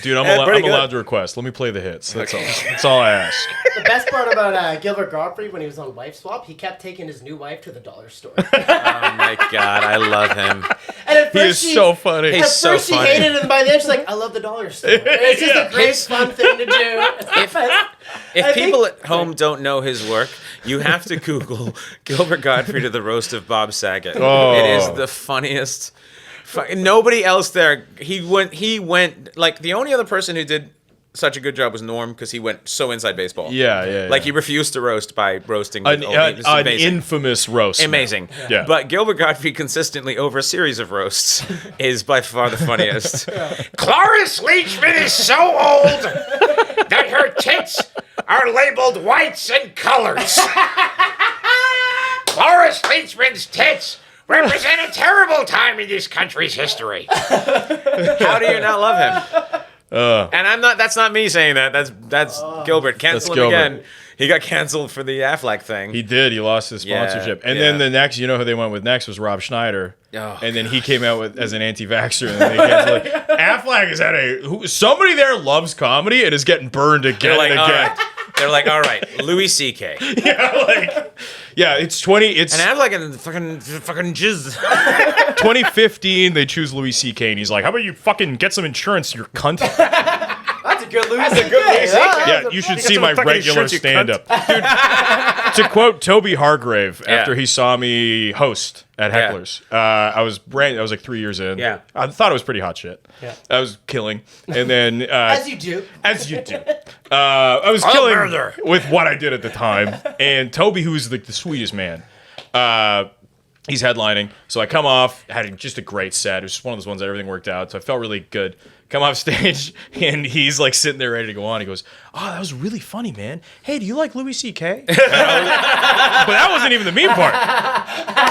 Dude, I'm pretty good. allowed to request. Let me play the hits. That's all. That's all I ask. The best part about Gilbert Gottfried when he was on Wife Swap, he kept taking his new wife to the dollar store. Oh my God, I love him. And at He is first so funny. He's At so first funny. she hated it, and by the end she's like, I love the dollar store. And it's just a great fun thing to do. If people at home don't know his work, you have to Google Gilbert Gottfried to the roast of Bob Saget. Oh. It is the funniest. Nobody else there. He went like the only other person who did such a good job was Norm because he went so inside baseball. Yeah. Like he refused to roast by roasting An it's amazing. infamous roast. Amazing. Yeah. But Gilbert Gottfried consistently over a series of roasts is by far the funniest. Cloris Leachman is so old that her tits are labeled whites and colors. Cloris Leachman's tits represent a terrible time in this country's history. How do you not love him? And I'm not. That's not me saying that. That's Gilbert. Cancel him Gilbert. again. He got canceled for the Affleck thing. He did. He lost his sponsorship. And then the next, you know who they went with next was Rob Schneider. Oh, and then he came out with as an anti-vaxxer. And then they canceled it. Affleck is at somebody there loves comedy and is getting burned again They're like, and all again. right. They're like, all right, Louis C.K. It's 20. It's And Affleck and fucking jizz. 2015. They choose Louis C.K. and he's like, "How about you fucking get some insurance, you cunt?" That's a good Louis C.K. Yeah, you should see my regular stand-up. Dude, to quote Toby Hargrave after he saw me host at Heckler's, I was like 3 years in. Yeah. I thought it was pretty hot shit. Yeah. I was killing. And then... As you do. As you do. I was killing with what I did at the time. And Toby, who's like the sweetest man, he's headlining. So I come off, had just a great set. It was just one of those ones that everything worked out. So I felt really good. Come off stage, and he's like sitting there ready to go on. He goes, "Oh, that was really funny, man. Hey, do you like Louis C.K.?" But that wasn't even the mean part.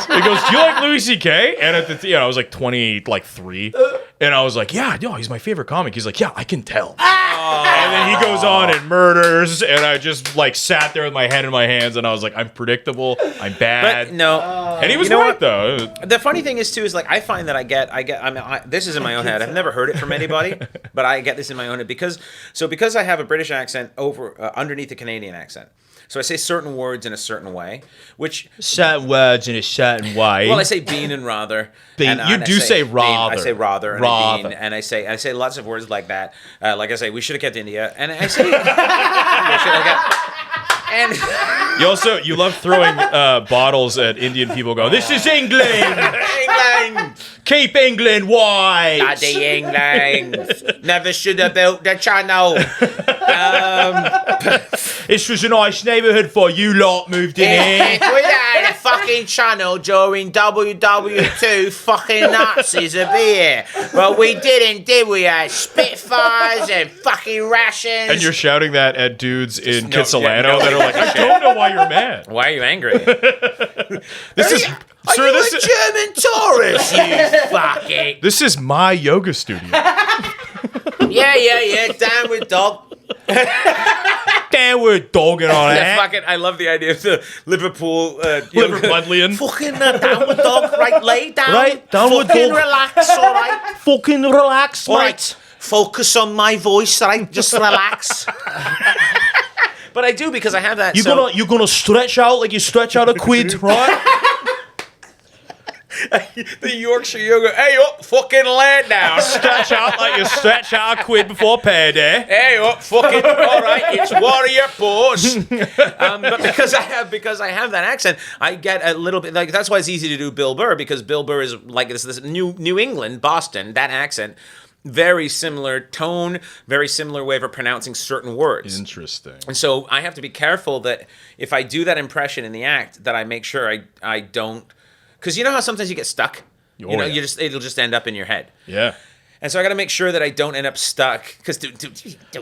So he goes, "Do you like Louis C.K.?" And at the I was like 23, and I was like, "Yeah, no, he's my favorite comic." He's like, "Yeah, I can tell." And then he goes on and murders, and I just like sat there with my head in my hands, and I was like, "I'm predictable. I'm bad." But no. And he was You know right what? though. The funny thing is too is like I find that I mean this is in my own head. I've never heard it from anybody, but I get this in my own head because I have a British accent over underneath a Canadian accent. So I say certain words in a certain way, which Certain words in a certain way. well I say bean and rather. Bean. And You I do say bean. rather. I say rather and Rather. bean, and I say lots of words like that. Like I say we should have kept India, and I say shit like that. And you love throwing bottles at Indian people. Go, "This is England. England. Keep England white." Bloody England. Never should have built the channel. This was a nice neighbourhood for you lot moved in here. We had a fucking channel during WW2 fucking Nazis would be here. Well, we didn't, did we? Had Spitfires and fucking rations. And you're shouting that at dudes in no, Kitsilano no. that are like, "I don't know why you're mad." Why are you angry? This is, sir. This is German tourist, you fucking... this is my yoga studio. Yeah, down with dog. Damn, we're dogging on Yeah, it. fucking, I love the idea of the Liverpool... Liverpudlian. Fucking down with dog, right? Lay down. Right, down with fucking dog. relax, all right? Fucking relax, All right, focus on my voice, all right? Just relax. But I do because I have that. You're gonna stretch out like you stretch out a quid, right? The Yorkshire yoga. Hey up, fucking lay down. Stretch out like you stretch out a quid before payday. Hey up, fucking. All right, it's warrior pose. But because I have that accent, I get a little bit like that's why it's easy to do Bill Burr because Bill Burr is like this New England, Boston, that accent. Very similar tone, very similar way of pronouncing certain words. Interesting. And so I have to be careful that if I do that impression in the act, that I make sure I don't, because you know how sometimes you get stuck. Oh, yeah. It'll just end up in your head. Yeah. And so I got to make sure that I don't end up stuck. Because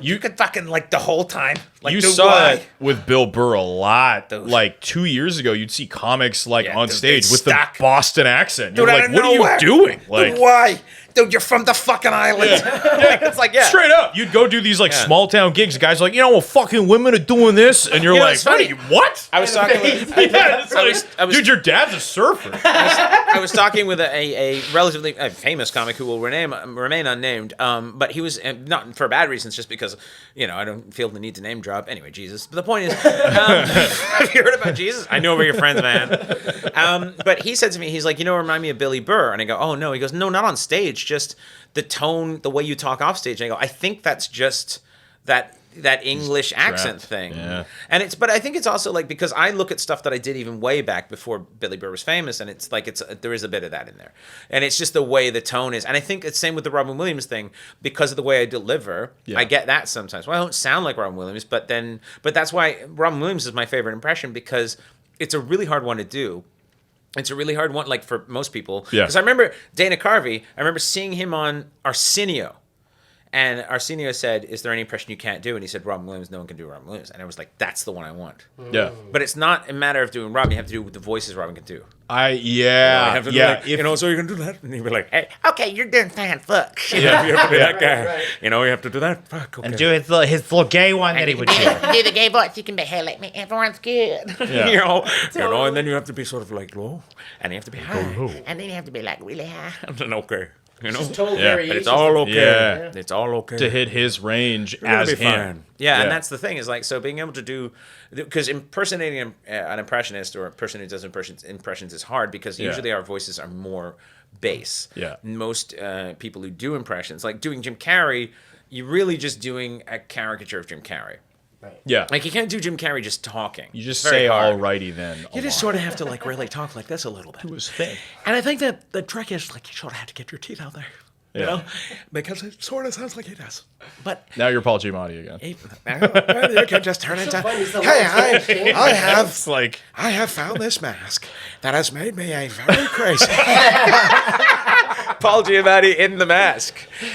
you could fucking like the whole time. Like, You dude, saw why? it with Bill Burr a lot. Those- Like 2 years ago, you'd see comics like Yeah, on dude, stage they with stuck. the Boston accent. Dude, You're out like, of what nowhere. are you doing? Dude, Like, why? dude, you're from the fucking island. It's like, yeah. Straight up, you'd go do these like small town gigs. The guys are like, well, fucking women are doing this, and you're You know, like, it's funny. what? I was talking with, Dude, your dad's a surfer. I was talking with a relatively famous comic who will remain unnamed, but he was not for bad reasons, just because I don't feel the need to name drop. Anyway, Jesus. But the point is, have you heard about Jesus? I know we're your friends, man. But he said to me, he's like, remind me of Billy Burr, and I go, oh no. He goes, no, not on stage, just the tone, the way you talk off stage. And I go, I think that's just that English accent thing. Yeah. But I think it's also like, because I look at stuff that I did even way back before Billy Burr was famous, and it's like there is a bit of that in there, and it's just the way the tone is. And I think it's same with the Robin Williams thing, because of the way I deliver. I get that sometimes. Well, I don't sound like Robin Williams, but that's why Robin Williams is my favorite impression, because it's a really hard one to do. It's a really hard one, like for most people. Yeah. Because I remember Dana Carvey. I remember seeing him on Arsenio. And Arsenio said, "Is there any impression you can't do?" And he said, "Robin Williams. No one can do Robin Williams." And I was like, "That's the one I want." Yeah. But it's not a matter of doing Robin. You have to do with the voices Robin can do. Yeah. So you're gonna do that, and you'd be like, "Hey, Okay, you're doing fine. Fuck. you have to be that guy. You have to do that. Fuck. Okay. And do his little gay one that he would do. Do the gay voice. You can be hey like me. Everyone's good. Yeah. And then you have to be sort of like low, and you have to be high, And then you have to be like really high. and then okay. Total Yeah. variations. But it's all okay. Yeah. It's all okay. To hit his range You're gonna as be him. fine. Yeah, and that's the thing is like, so being able to do, because impersonating an impressionist or a person who does impressions is hard, because usually our voices are more bass. Yeah. Most people who do impressions, like doing Jim Carrey, you're really just doing a caricature of Jim Carrey. Yeah. Like you can't do Jim Carrey just talking. You just It's very say hard. alrighty then. You just sort of have to like really talk like this a little bit. to his thing. And I think that the trick is like you sort of have to get your teeth out there, because it sort of sounds like he does. But Now you're Paul Giamatti again. you can just turn into, funny, so hey, long I have It's like I have found this mask that has made me a very crazy. Paul Giamatti in The Mask.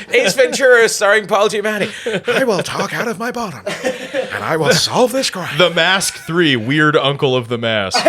Ace Ventura starring Paul Giamatti. I will talk out of my bottom, and I will solve this crime. The Mask 3, Weird Uncle of the Mask.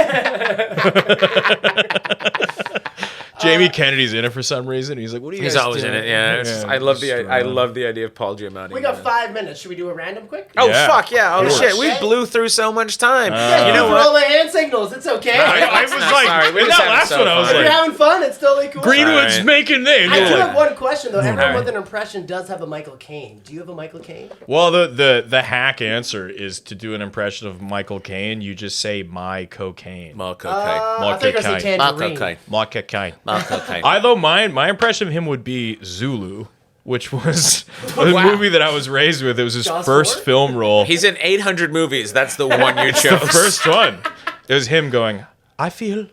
Jamie Kennedy's in it for some reason. He's like, "What are you?" He's guys always in doing?" it. Yeah, it's just, I love the idea of Paul Giamatti. We got 5 minutes. Should we do a random quick? Oh Yeah. fuck yeah! Oh shit, we Okay. blew through so much time. You know, for all the hand signals, it's okay. I was not like, sorry. We in just that having last so one, I was fun. If you're like, having fun, it's totally cool. Greenwood's Alright. making names. I do You're have like, one question though. Everyone Alright. with an impression does have a Michael Caine. Do you have a Michael Caine? Well, the hack answer is to do an impression of Michael Caine. You just say "my cocaine." Mark I thought you were gonna say Mark Tangerine. okay. My cocaine. Mark okay. Although my impression of him would be Zulu, which was a movie that I was raised with. It was his Jaws first 4? film role. He's in 800 movies. That's the one you chose. the first one. It was him going, "I feel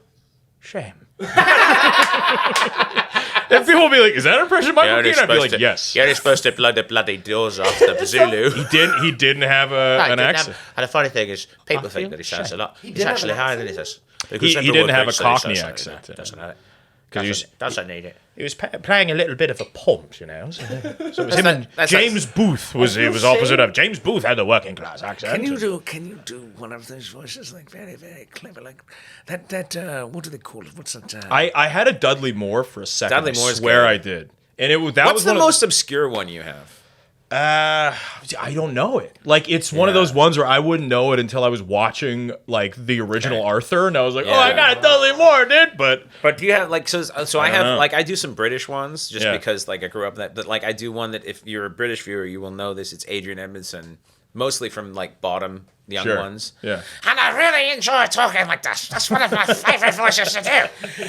shame." And people will be like, "Is that an impression of Michael Caine?" I'd be like, "Yes." You're supposed to blow the bloody doors off the Zulu. He didn't have an accent. And the funny thing is, people think that he sounds a lot. He's didn't have actually an higher than accent? he says. He didn't have a Cockney accent. Doesn't have it. 'Cause he was- Doesn't need it. He was playing a little bit of a pump, you know. So it was him and that's James Booth was opposite of James Booth had the working class accent. Can you do one of those voices like very, very clever, like that? What do they call it? What's that? I had a Dudley Moore for a second. Dudley I Moore's swear good. I did, and that What's was the one of most obscure one you have? I don't know it. Like it's one of those ones where I wouldn't know it until I was watching like the original Arthur, and I was like, "Oh, I got a Dudley Moore, dude!" But do you have like so I have know. like I do some British ones just Yeah. because like I grew up in that, but like I do one that if you're a British viewer you will know this. It's Adrian Edmondson, mostly from like Bottom, the young ones. Yeah. And I really enjoy talking like this. That's one of my favorite voices to do.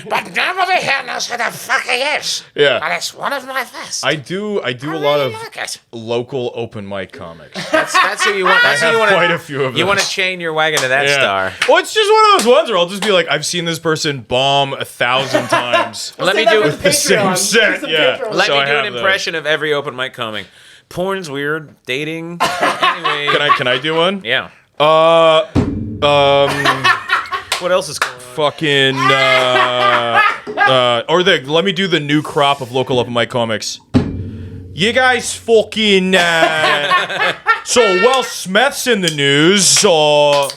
But nobody here knows who the fuck he is. Yeah. But it's one of my best. I do a really lot of like it. local open mic comics. That's who you want. That's I who you have want. quite a few of You want to those. chain your wagon to that star. Well, it's just one of those ones where I'll just be like, I've seen this person bomb 1,000 times. Let me Save that do for it. the the same Patreon. set, Do some yeah. Patreon. Let So me I do an have those. impression of every open mic comic. Porn's weird. Dating. Anyway. Can I do one? Yeah. What else is going on? Fucking let me do the new crop of local open mic comics. You guys fucking so Will Smith's in the news, so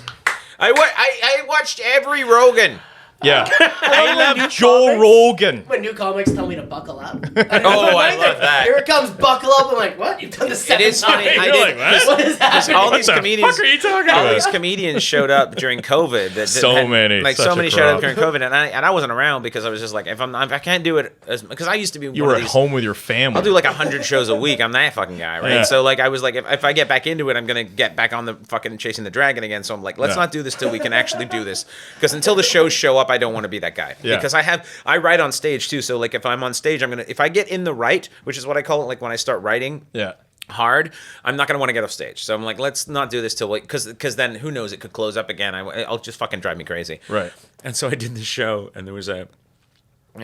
I watched every Rogan. Yeah. I love new Joe comics. Rogan. When new comics tell me to buckle up. Oh, I love that. Here it comes, buckle up. I'm like, what? You've done this 7 is funny. times. I You're did- like, what? What is happening? All these comedians, are you talking all about? these comedians showed up during COVID. That So had- many, like such so a many showed up crowd. during COVID, and I wasn't around because I was just like, if I can't do it, because I used to be You one were of at these. home with your family. I'll do like 100 shows a week. I'm that fucking guy, right? Yeah. So like I was like, if I get back into it, I'm gonna get back on the fucking chasing the dragon again. So I'm like, let's Yeah. not do this till we can actually do this, because until the shows show up, I don't want to be that guy. Yeah. Because I write on stage too. So like if I'm on stage, if I get in the right, which is what I call it, like when I start writing. Yeah. Hard, I'm not gonna want to get off stage. So I'm like, let's not do this till because then who knows, it could close up again. I'll just fucking drive me crazy. Right. And so I did the show, and there was a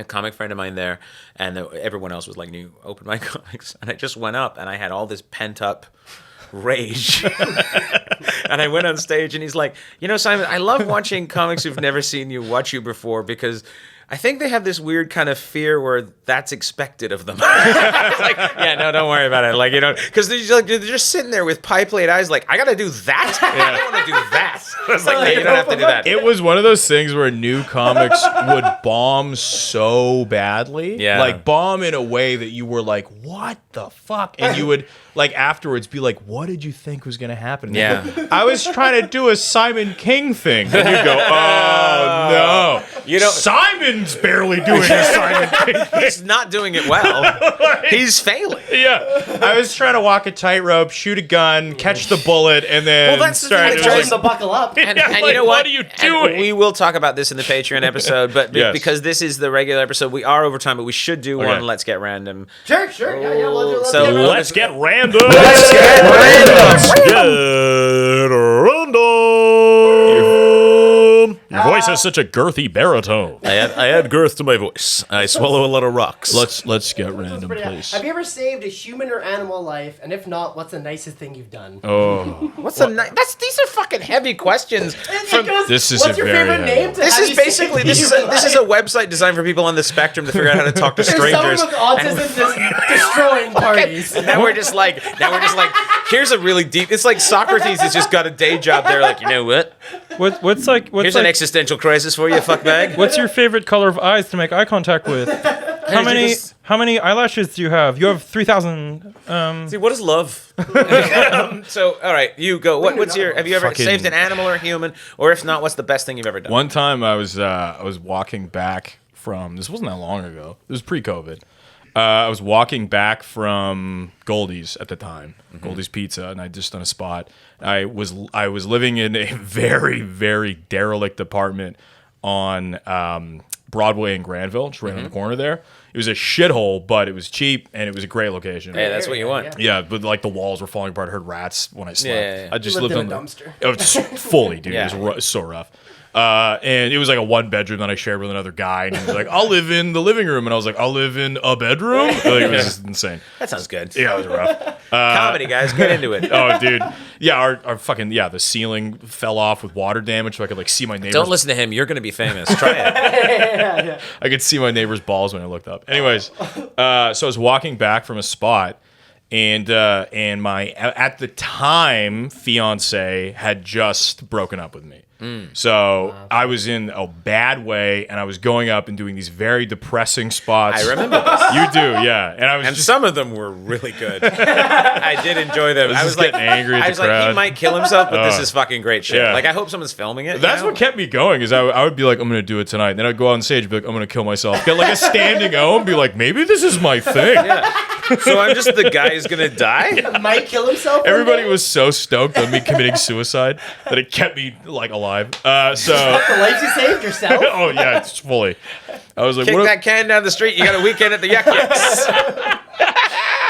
comic friend of mine there, and everyone else was like new open mic comics, and I just went up, and I had all this pent up rage, and I went on stage, and he's like, Simon, I love watching comics who've never seen you watch you before, because I think they have this weird kind of fear where that's expected of them. Like, yeah, no, don't worry about it. Like, because they're just sitting there with pie plate eyes, like, I gotta do that. I don't want to do that. It's like, no, you don't have to do that. It was one of those things where new comics would bomb so badly. Yeah. Like, bomb in a way that you were like, what the fuck? And you would, like, afterwards be like, what did you think was going to happen? And Yeah. you'd go, I was trying to do a Simon King thing. And you go, oh, no. You don't. Simon's barely doing a Simon King thing. He's not doing it well. He's failing. Yeah. I was trying to walk a tightrope, shoot a gun, catch the bullet, and then Well, that's the start thing that doing Tell him to buckle up. And, Yeah, and like, you know what what? are you And doing? we will talk about this in the Patreon episode, but Yes. because this is the regular episode, we are over time, but we should do Okay. one. Let's get random. Sure. Yeah, we'll do So- Let's get random. Let's get random. Get random. Your voice has such a girthy baritone. I add girth to my voice. I swallow a lot of rocks. Let's get random, Pretty high. please. Have you ever saved a human or animal life? And if not, what's the nicest thing you've done? Oh. What's the these are fucking heavy questions. It goes, This is what's a your very favorite name? To This have is you saved basically a this is human a life? website designed for people on the spectrum to figure out how to talk to There's someone strangers. with autism just destroying parties. Now we're just like, here's a really deep. It's like Socrates has just got a day job there. Like, you know what? What's Here's an existential crisis for you, fuckbag. what's your favorite color of eyes to make eye contact with? How many eyelashes do you have? You have 3,000. See, what is love? So, all right, you go. What's your? Have you ever Fucking- saved an animal or a human? Or if not, what's the best thing you've ever done? One time I was walking back from, this wasn't that long ago. It was pre-COVID. I was walking back from Goldie's at the time, Goldie's Pizza, and I'd just done a spot. I was living in a very, very derelict apartment on Broadway in Granville, just right on the corner there. It was a shithole, but it was cheap and it was a great location. Hey, that's what you want. Yeah, but like the walls were falling apart. I heard rats when I slept. Yeah. I just You lived lived in on a dumpster. It was fully, dude. Yeah. It was so rough. And it was like a one bedroom that I shared with another guy, and he was like, "I'll live in the living room," and I was like, "I'll live in a bedroom." Like, it was just insane. That sounds good. Yeah, it was rough. Comedy, guys, get into it. Oh, dude. Yeah, our fucking the ceiling fell off with water damage, so I could like see my neighbors. Don't listen to him. You're going to be famous. Try it. I could see my neighbor's balls when I looked up. Anyways, so I was walking back from a spot, and my at the time fiance had just broken up with me. So I was in a bad way, and I was going up and doing these very depressing spots. I remember this. You do, yeah. And I was And just some of them were really good. I did enjoy them. I was just like, getting angry at I the was like, he crowd. might kill himself, but this is fucking great shit. Yeah. Like, I hope someone's filming it. That's what kept me going. Is I would be like, I'm gonna do it tonight. And then I'd go on stage, and be like, I'm gonna kill myself. Get like a standing O, and be like, maybe this is my thing. So I'm just the guy who's gonna die. Might kill himself. one Everybody day? was so stoked on me committing suicide that it kept me like alive. So The life you saved yourself. oh yeah, it's fully. I was like, Kick what? that can down the street. You got a weekend at the Yuck Yucks.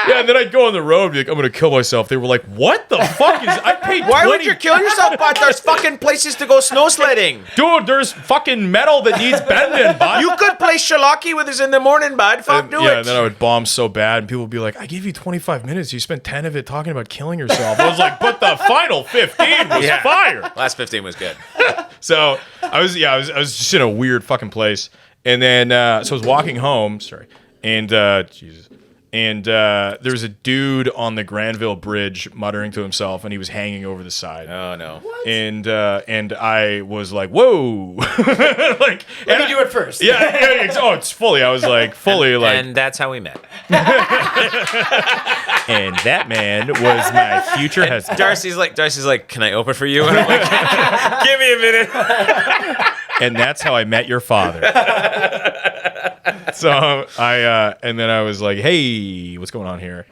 Yeah, and then I'd go on the road, and be like, I'm gonna kill myself. They were like, what the fuck is? I paid. Why 20 would you kill yourself, bud? There's fucking places to go snow sledding. Dude, there's fucking metal that needs bending, bud. You could play Schlocky with us in the morning, bud. Fuck, do Yeah, it. and then I would bomb so bad, and people would be like, I gave you 25 minutes. You spent 10 of it talking about killing yourself. I was like, but the final 15 was Yeah. fire. Last 15 was good. So I was just in a weird fucking place. And then, so I was walking home, sorry. And, Jesus. And there was a dude on the Granville Bridge muttering to himself, and he was hanging over the side. Oh no! And I was like, "Whoa!" Like, Let me do it first. yeah. It's fully. I was like, fully like. And that's how we met. And that man was my future husband. Darcy's like, can I open for you? And I'm like, give me a minute. And that's how I met your father. So and then I was like, hey, what's going on here?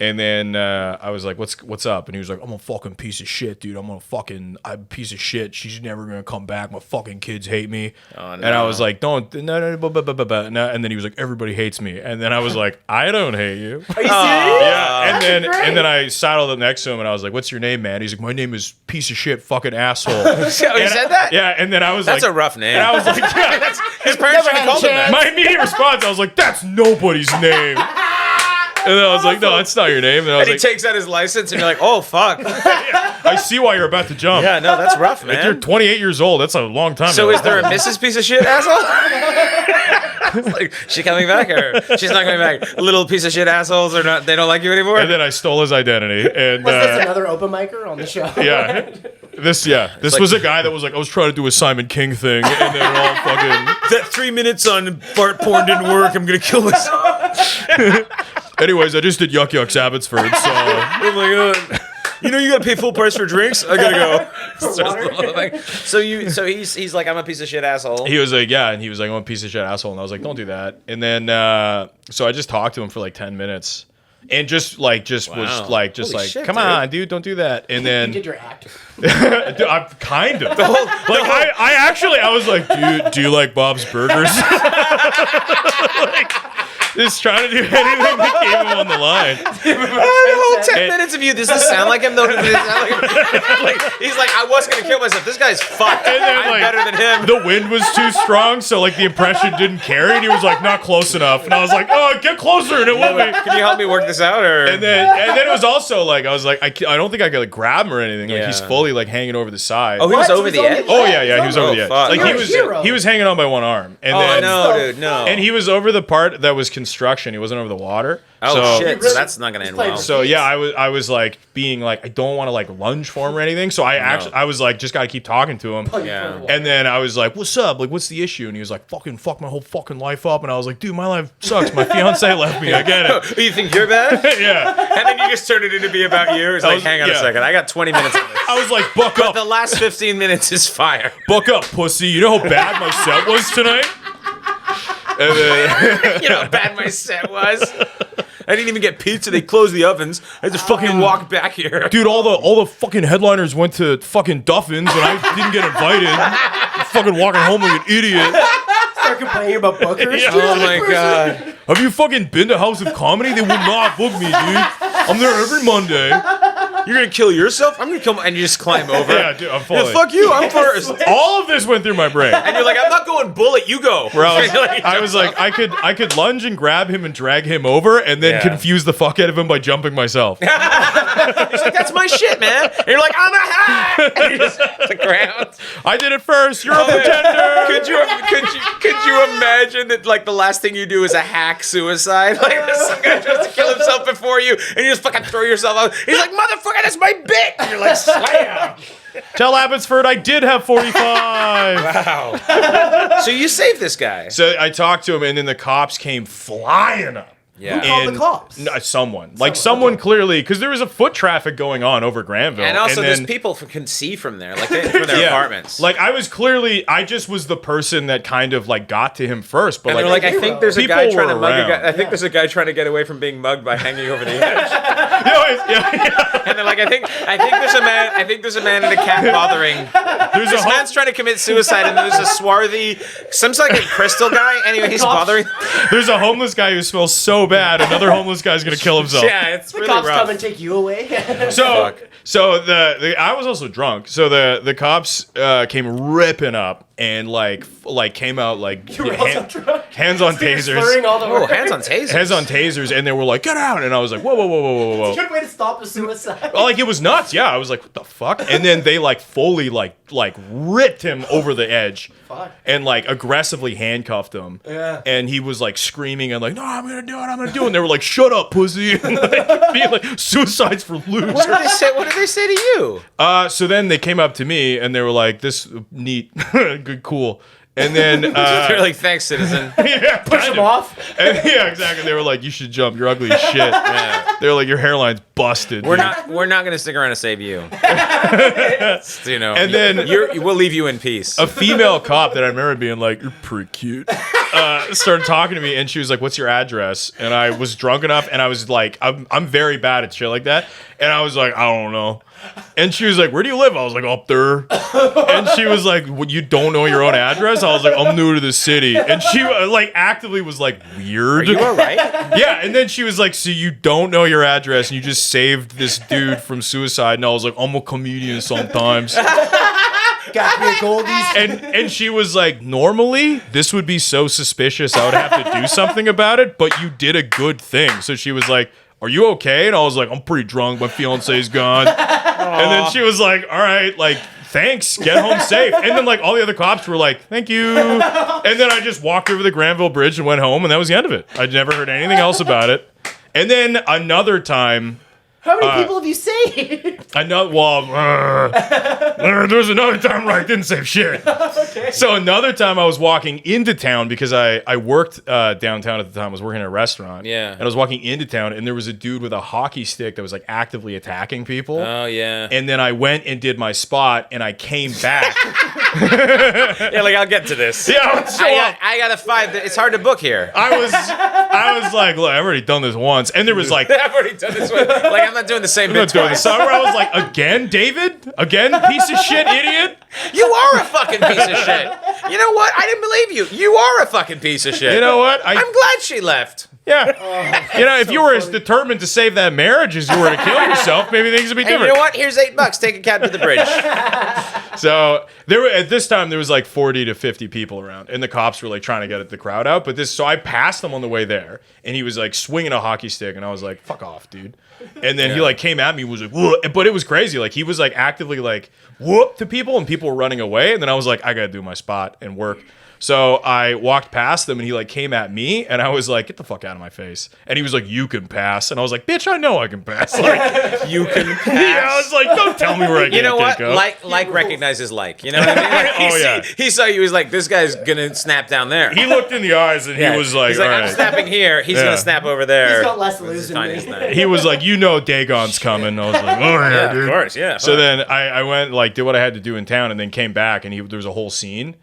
And then I was like, what's up? And he was like, I'm a fucking piece of shit, dude. I'm a piece of shit. She's never gonna come back. My fucking kids hate me. Oh, no. And I was like, no. And then he was like, everybody hates me. And then I was like, I don't hate you. Are you serious? Yeah. That's And then I saddled up next to him and I was like, what's your name, man? He's like, my name is piece of shit fucking asshole. Oh, he said that? Yeah. And then I was That's like, a rough name. and I was like, yeah, His parents should have called him that. my immediate response, I was like, that's nobody's name. And then I was like, no, that's not your name. And I was And he like, takes out his license, and you're like, oh fuck. I see why you're about to jump. Yeah, no, that's rough, If you're man. 28 years old, that's a long time. So ago. is there a Mrs. Piece of Shit asshole? It's like, she coming back or she's not coming back? Little piece of shit assholes are not. They don't like you anymore. And then I stole his identity. And Was this another open micer on the show? yeah, this like- was a guy that was like, I was trying to do a Simon King thing, and then all fucking. That 3 minutes on fart porn didn't work. I'm gonna kill myself. Anyways, I just did Yuck Yucks Abbotsford, so. Oh my god. You know you gotta pay full price for drinks. I gotta go. So he's like, I'm a piece of shit asshole. He was like, yeah, and he was like, I'm a piece of shit asshole, and I was like, don't do that. And then, so I just talked to him for like 10 minutes, and was like, Holy shit, come dude. on, dude, don't do that. And You then, did your act. dude, I'm kind of I was like, do you like Bob's Burgers? Like, just trying to do anything to keep him on the line. The whole 10 minutes of you. Does this sound like him though? Does it sound like he's like, I was gonna kill myself. This guy's fucked. And then, I'm like, better than him. The wind was too strong, so like the impression didn't carry, and he was like, not close enough. And I was like, oh, get closer, and it will be. Can you help me work this out? Or And then it was also like, I was like, I don't think I could like grab him or anything. Like he's Yeah. fully like hanging over the side. oh, he was What? over He the was on edge. the Oh yeah, he was over the edge. fuck. Like You're a hero. he was hanging on by one arm, and Oh then no, dude, no. and he was over the part that was construction. He wasn't over the water. Oh so, shit! So that's not gonna end well. So yeah, I was like being like, I don't want to like lunge for him or anything. So I was like, just gotta keep talking to him. Yeah. And then I was like, what's up? Like, what's the issue? And he was like, fuck my whole fucking life up. And I was like, dude, my life sucks. My fiance left me. I get it. You think you're bad? Yeah. And then you just turned it into be about you. It's like, hang on a second. I got 20 minutes of this. I was like, buck But up. the last 15 minutes is fire. Buck up, pussy. You know how bad my set was tonight? And then, You know how bad my set was. I didn't even get pizza. They closed the ovens. I just fucking walked back here. dude, all the fucking headliners went to fucking Duffins, and I didn't get invited. I'm fucking walking home like an idiot. Start complaining about bookers. Oh my god. Have you fucking been to House of Comedy? They would not book me, dude. I'm there every Monday. You're gonna kill yourself? I'm gonna kill and you just climb over. Yeah, dude, I'm fully. Yeah, fuck you, I'm first. All of this went through my brain. And you're like, I'm not going bullet, you go. Where I was like, I could lunge and grab him and drag him over, and then confuse the fuck out of him by jumping myself. He's like, that's my shit, man. And you're like, I'm a hat. And you just hit the ground. I did it first. You're a pretender. Could you imagine that like the last thing you do is a hack suicide? Like some guy tries to kill himself before you, and you just fucking throw yourself out. He's like, motherfucker, that's my bit. And you're like, slam. Tell Abbotsford I did have 45. Wow. So you saved this guy. So I talked to him, and then the cops came flying up. Yeah. Who called the cops? Someone clearly, because there was a foot traffic going on over Granville, And also, then, there's people who can see from there, like from their apartments. Like I just was the person that kind of like got to him first, but And like, they're like, I think there's a guy people trying to were mug a around. guy. I think there's a guy trying to get away from being mugged by hanging over the edge. And they're like, I think there's a man in a cat bothering. This man's trying to commit suicide, and there's a swarthy, some like a crystal guy. Anyway, he's bothering. There's a homeless guy who smells so bad. Another homeless guy's gonna kill himself. Yeah, it's The really cops rough. come and take you away. So So I was also drunk. So the cops came ripping up and like came out like hands on tasers. Slurring all the words. hands on tasers. Hands on tasers, and they were like, "Get out!" And I was like, "Whoa!" Good way to stop a suicide. Well, like it was nuts. Yeah, I was like, "What the fuck?" And then they like fully like ripped him over the edge, and like aggressively handcuffed him. Yeah. And he was like screaming and like, "No, I'm gonna do it." And they were like, "Shut up, pussy!" And like, being like, "Suicide's for losers." What did they say to you? So then they came up to me and they were like, "This neat, good, cool." And then They're like, "Thanks, citizen." yeah, Push him off. And, yeah, exactly. They were like, "You should jump. You're ugly as shit." Yeah. They were like, "Your hairline's busted." We're not gonna stick around to save you. You know, And then we'll leave you in peace. a female cop that I remember being like, "You're pretty cute," started talking to me, and she was like, "What's your address?" And I was drunk enough, and I was like, I'm very bad at shit like that," and I was like, "I don't know." And she was like, "Where do you live?" I was like, "Up there." And she was like, "What, you don't know your own address?" I was like, "I'm new to the city." And she like actively was like, "Weird." Are you all right? Yeah, and then she was like, "So you don't know your address and you just saved this dude from suicide?" And I was like, "I'm a comedian sometimes." Got me a goldies. And she was like, "Normally, this would be so suspicious. I would have to do something about it, but you did a good thing." So she was like, "Are you okay?" And I was like, "I'm pretty drunk. My fiance's gone." And then she was like, "All right, like, thanks. Get home safe." And then like all the other cops were like, "Thank you." And then I just walked over the Granville Bridge and went home, and that was the end of it. I'd never heard anything else about it. And then another time. How many people have you saved? I know. Well, there was another time where I didn't save shit. Okay. So another time I was walking into town because I worked downtown at the time. I was working at a restaurant. Yeah. And I was walking into town, and there was a dude with a hockey stick that was like actively attacking people. Oh yeah. And then I went and did my spot, and I came back. Yeah, like I'll get to this. Yeah, I got a 5. It's hard to book here. I was like, look, I've already done this once, and there was like. I've already done this one. Like I'm not doing the same bit twice. So I was like, "Again, David? Again, piece of shit idiot?" You are a fucking piece of shit. You know what? I didn't believe you. You are a fucking piece of shit. You know what? I'm glad she left. Yeah. If you were as determined to save that marriage as you were to kill yourself, maybe things would be And different. you know what? Here's $8. Take a cab to the bridge. So at this time there was like 40 to 50 people around, and the cops were like trying to get the crowd out. So I passed him on the way there, and he was like swinging a hockey stick, and I was like, "Fuck off, dude." And then he like came at me, was like, "Whoa," but it was crazy. Like he was like actively like whoop to people, and people were running away, and then I was like, I gotta do my spot and work. So I walked past him, and he like came at me, and I was like, "Get the fuck out of my face!" And he was like, "You can pass," and I was like, "Bitch, I know I can pass." Like, You can pass. yeah, I was like, "Don't tell me where I You know what? go." Like recognizes like. You know what I mean? Like, Oh, yeah. He saw you. He was like, this guy's gonna snap down there. He looked in the eyes, and Yeah. he was like, he's like, "All I'm right." snapping here. He's Yeah. gonna snap over there. He's got less to With lose his than tiniest me. knife. He was like, "You know, Dagon's coming." I was like, "Oh yeah, Yeah, dude." of course, yeah. So then I went like did what I had to do in town, and then came back, and there was a whole scene.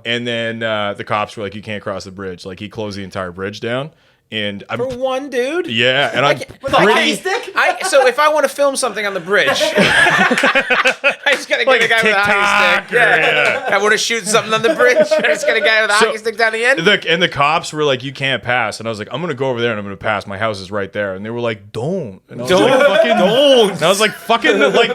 And then the cops were like, "You can't cross the bridge." Like he closed the entire bridge down. And I'm For one dude. yeah, and I'm With a hockey stick? So if I want to film something on the bridge, I just gotta get a guy with a hockey stick. Yeah. I want to shoot something on the bridge. I just got a guy with a hockey stick down the end. and the cops were like, "You can't pass," and I was like, "I'm gonna go over there and I'm gonna pass. My house is right there." And they were like, "Don't." And I was like, "Fucking don't." And I was like, "Fucking like."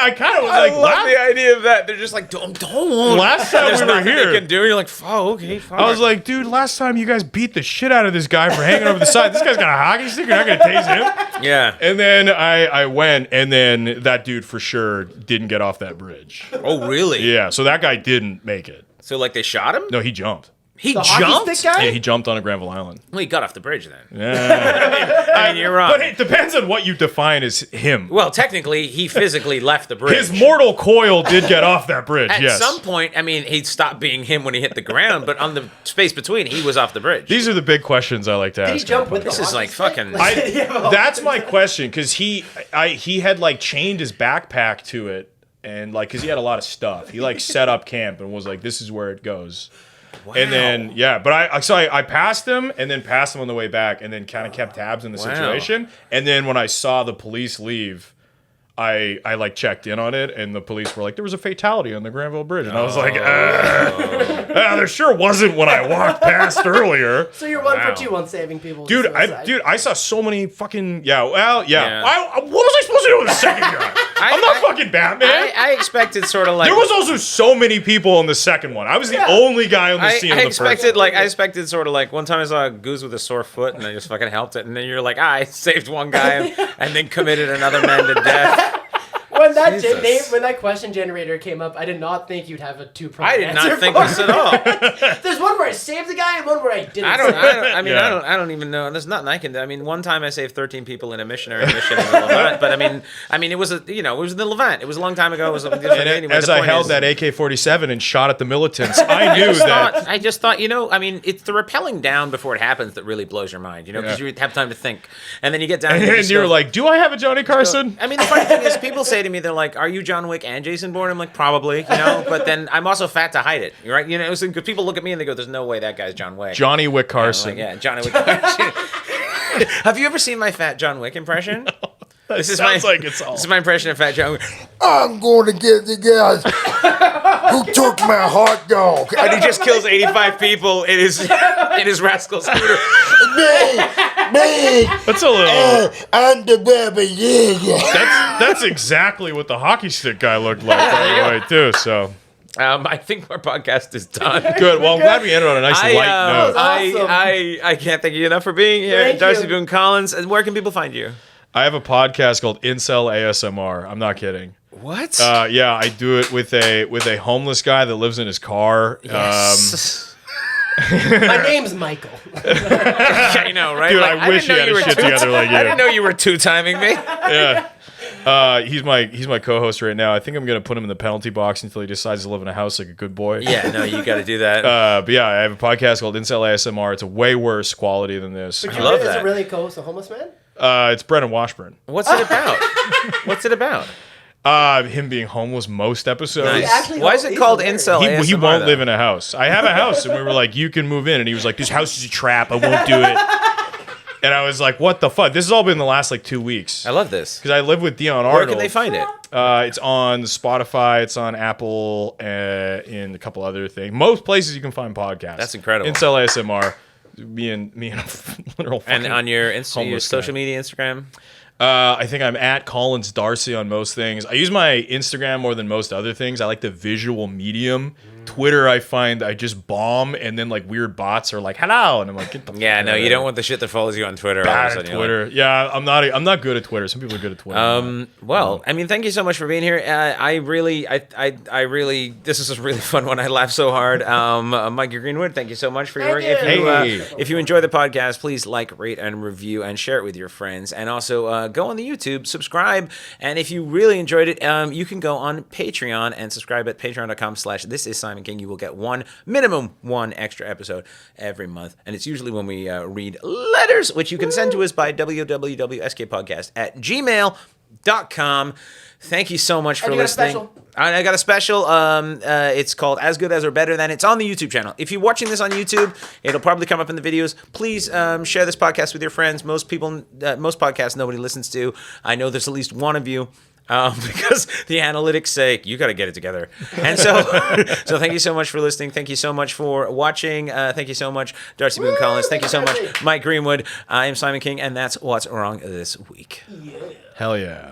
I kind of was like, I love the idea of that. They're just like, don't. Last time There's we were nothing here, they can do. You're like, oh, okay, fine. I was like, "Dude, last time you guys beat the shit out of this guy for hanging over the side. This guy's got a hockey stick. You're not gonna tase him." yeah. And then I went, and then that dude for sure didn't get off that bridge. Oh, really? Yeah, so that guy didn't make it. So like they shot him? No, he jumped. He The hockey jumped? stick guy? Yeah, he jumped on a Granville Island. Well, he got off the bridge then. Yeah. I mean, you're wrong. But it depends on what you define as him. Well, technically, he physically left the bridge. His mortal coil did get off that bridge, At yes. some point, I mean, he stopped being him when he hit the ground, but on the space between, he was off the bridge. These are the big questions I like to ask. Did he jump with the This is hockey like stick? fucking- That's my question, because he had like chained his backpack to it, and like, because he had a lot of stuff. He like set up camp and was like, "This is where it goes." Wow. And then but I passed him and then passed him on the way back, and then kind of kept tabs on the situation. And then when I saw the police leave, I like checked in on it, and the police were like, "There was a fatality on the Granville Bridge," and I was like, "There sure wasn't when I walked past earlier." So you're 1 for 2 on saving people. Dude, I saw so many fucking what was I supposed to do with the second guy? I'm not fucking Batman. I expected sort of like there was also so many people in the second one. I was the only guy on the scene. I in the expected first like I expected sort of like one time I saw a goose with a sore foot and I just fucking helped it, and then you're like, I saved one guy and then committed another man to death. When that question generator came up, I did not think you'd have a two-pronged I did answer not think for this it. at all. There's one where I saved the guy and one where I didn't. I don't. Yeah. I don't even know. There's nothing I can do. I mean, one time I saved 13 people in a missionary mission in the Levant, but I mean, it was it was in the Levant. It was a long time ago. It was anyway, as the I point held is- that AK-47 and shot at the militants, I knew that. I just thought, I mean, it's the rappelling down before it happens that really blows your mind, because you have time to think, and then you get down And you're like, do I have a Johnny Carson? I mean, the funny thing is, people say to me, they're like, "Are you John Wick and Jason Bourne?" I'm like, "Probably," But then I'm also fat to hide it, right? Because people look at me and they go, "There's no way that guy's John Wick." Johnny Wick Carson. Yeah, Johnny Wick Carson. Have you ever seen my fat John Wick impression? This is sounds like it's all. This is my impression of fat John Wick. I'm going to get the guys who took my hot dog. And he just kills 85 people in his rascal scooter. Me, That's a little. I'm the baby, yeah. That's exactly what the hockey stick guy looked like, by the way, too. So I think our podcast is done. good. Well, I'm glad we ended on a nice light note. Awesome. I can't thank you enough for being here. Thank Darcy you. Boon Collins. And where can people find you? I have a podcast called Incel ASMR. I'm not kidding. What? Yeah, I do it with a homeless guy that lives in his car. Yes. My name's Michael. I know, right? Dude, Like, I wish didn't you know had were his shit together like you. I didn't know you were two-timing me. Yeah. He's my co-host right now. I think I'm gonna put him in the penalty box until he decides to live in a house like a good boy. Yeah, no, you got to do that. But yeah, I have a podcast called Incel ASMR. It's a way worse quality than this. I love Is that. it really co-host a homeless man? It's Brennan Washburn. What's it about? What's it about? Him being homeless most episodes. Nice. actually Why is it he's called hilarious. Incel He ASMR, won't though? live in a house. I have a house, and we were like, you can move in. And he was like, this house is a trap. I won't do it. And I was like, what the fuck? This has all been the last 2 weeks. I love this. Because I live with Dion Where Arnold. can they find it? It's on Spotify. It's on Apple, and a couple other things. Most places you can find podcasts. That's incredible. Incel ASMR. Me and a literal And fucking on your homeless social guy. media, Instagram? I think I'm at Collins Darcy on most things. I use my Instagram more than most other things. I like the visual medium. Twitter, I find I just bomb, and then weird bots are like, "Hello," and I'm like, "Get the Yeah, fuck no, out you of don't here." want the shit that follows you on Twitter. all of a Bad sudden at you're like- Twitter. Yeah, I'm not good at Twitter. Some people are good at Twitter. Well, I mean, thank you so much for being here. I really, this is a really fun one. I laughed so hard. Mike Greenwood, thank you so much for your work. Thank you. If you enjoy the podcast, please like, rate, and review, and share it with your friends. And also go on the YouTube, subscribe, and if you really enjoyed it, you can go on Patreon and subscribe at patreon.com/This Is Simon King. You will get minimum one extra episode every month, and it's usually when we read letters, which you can send to us by www.skpodcast@gmail.com. Thank you so much for And you got a listening. special. I got a special. It's called As Good As or Better Than. It's on the YouTube channel. If you're watching this on YouTube, it'll probably come up in the videos. Please share this podcast with your friends. Most podcasts nobody listens to. I know there's at least one of you. Because the analytics say you got to get it together, and so thank you so much for listening. Thank you so much for watching. Thank you so much, Darcy Boon Collins. Thank you so much, Mike Greenwood. I am Simon King, and that's what's wrong this week. Hell yeah.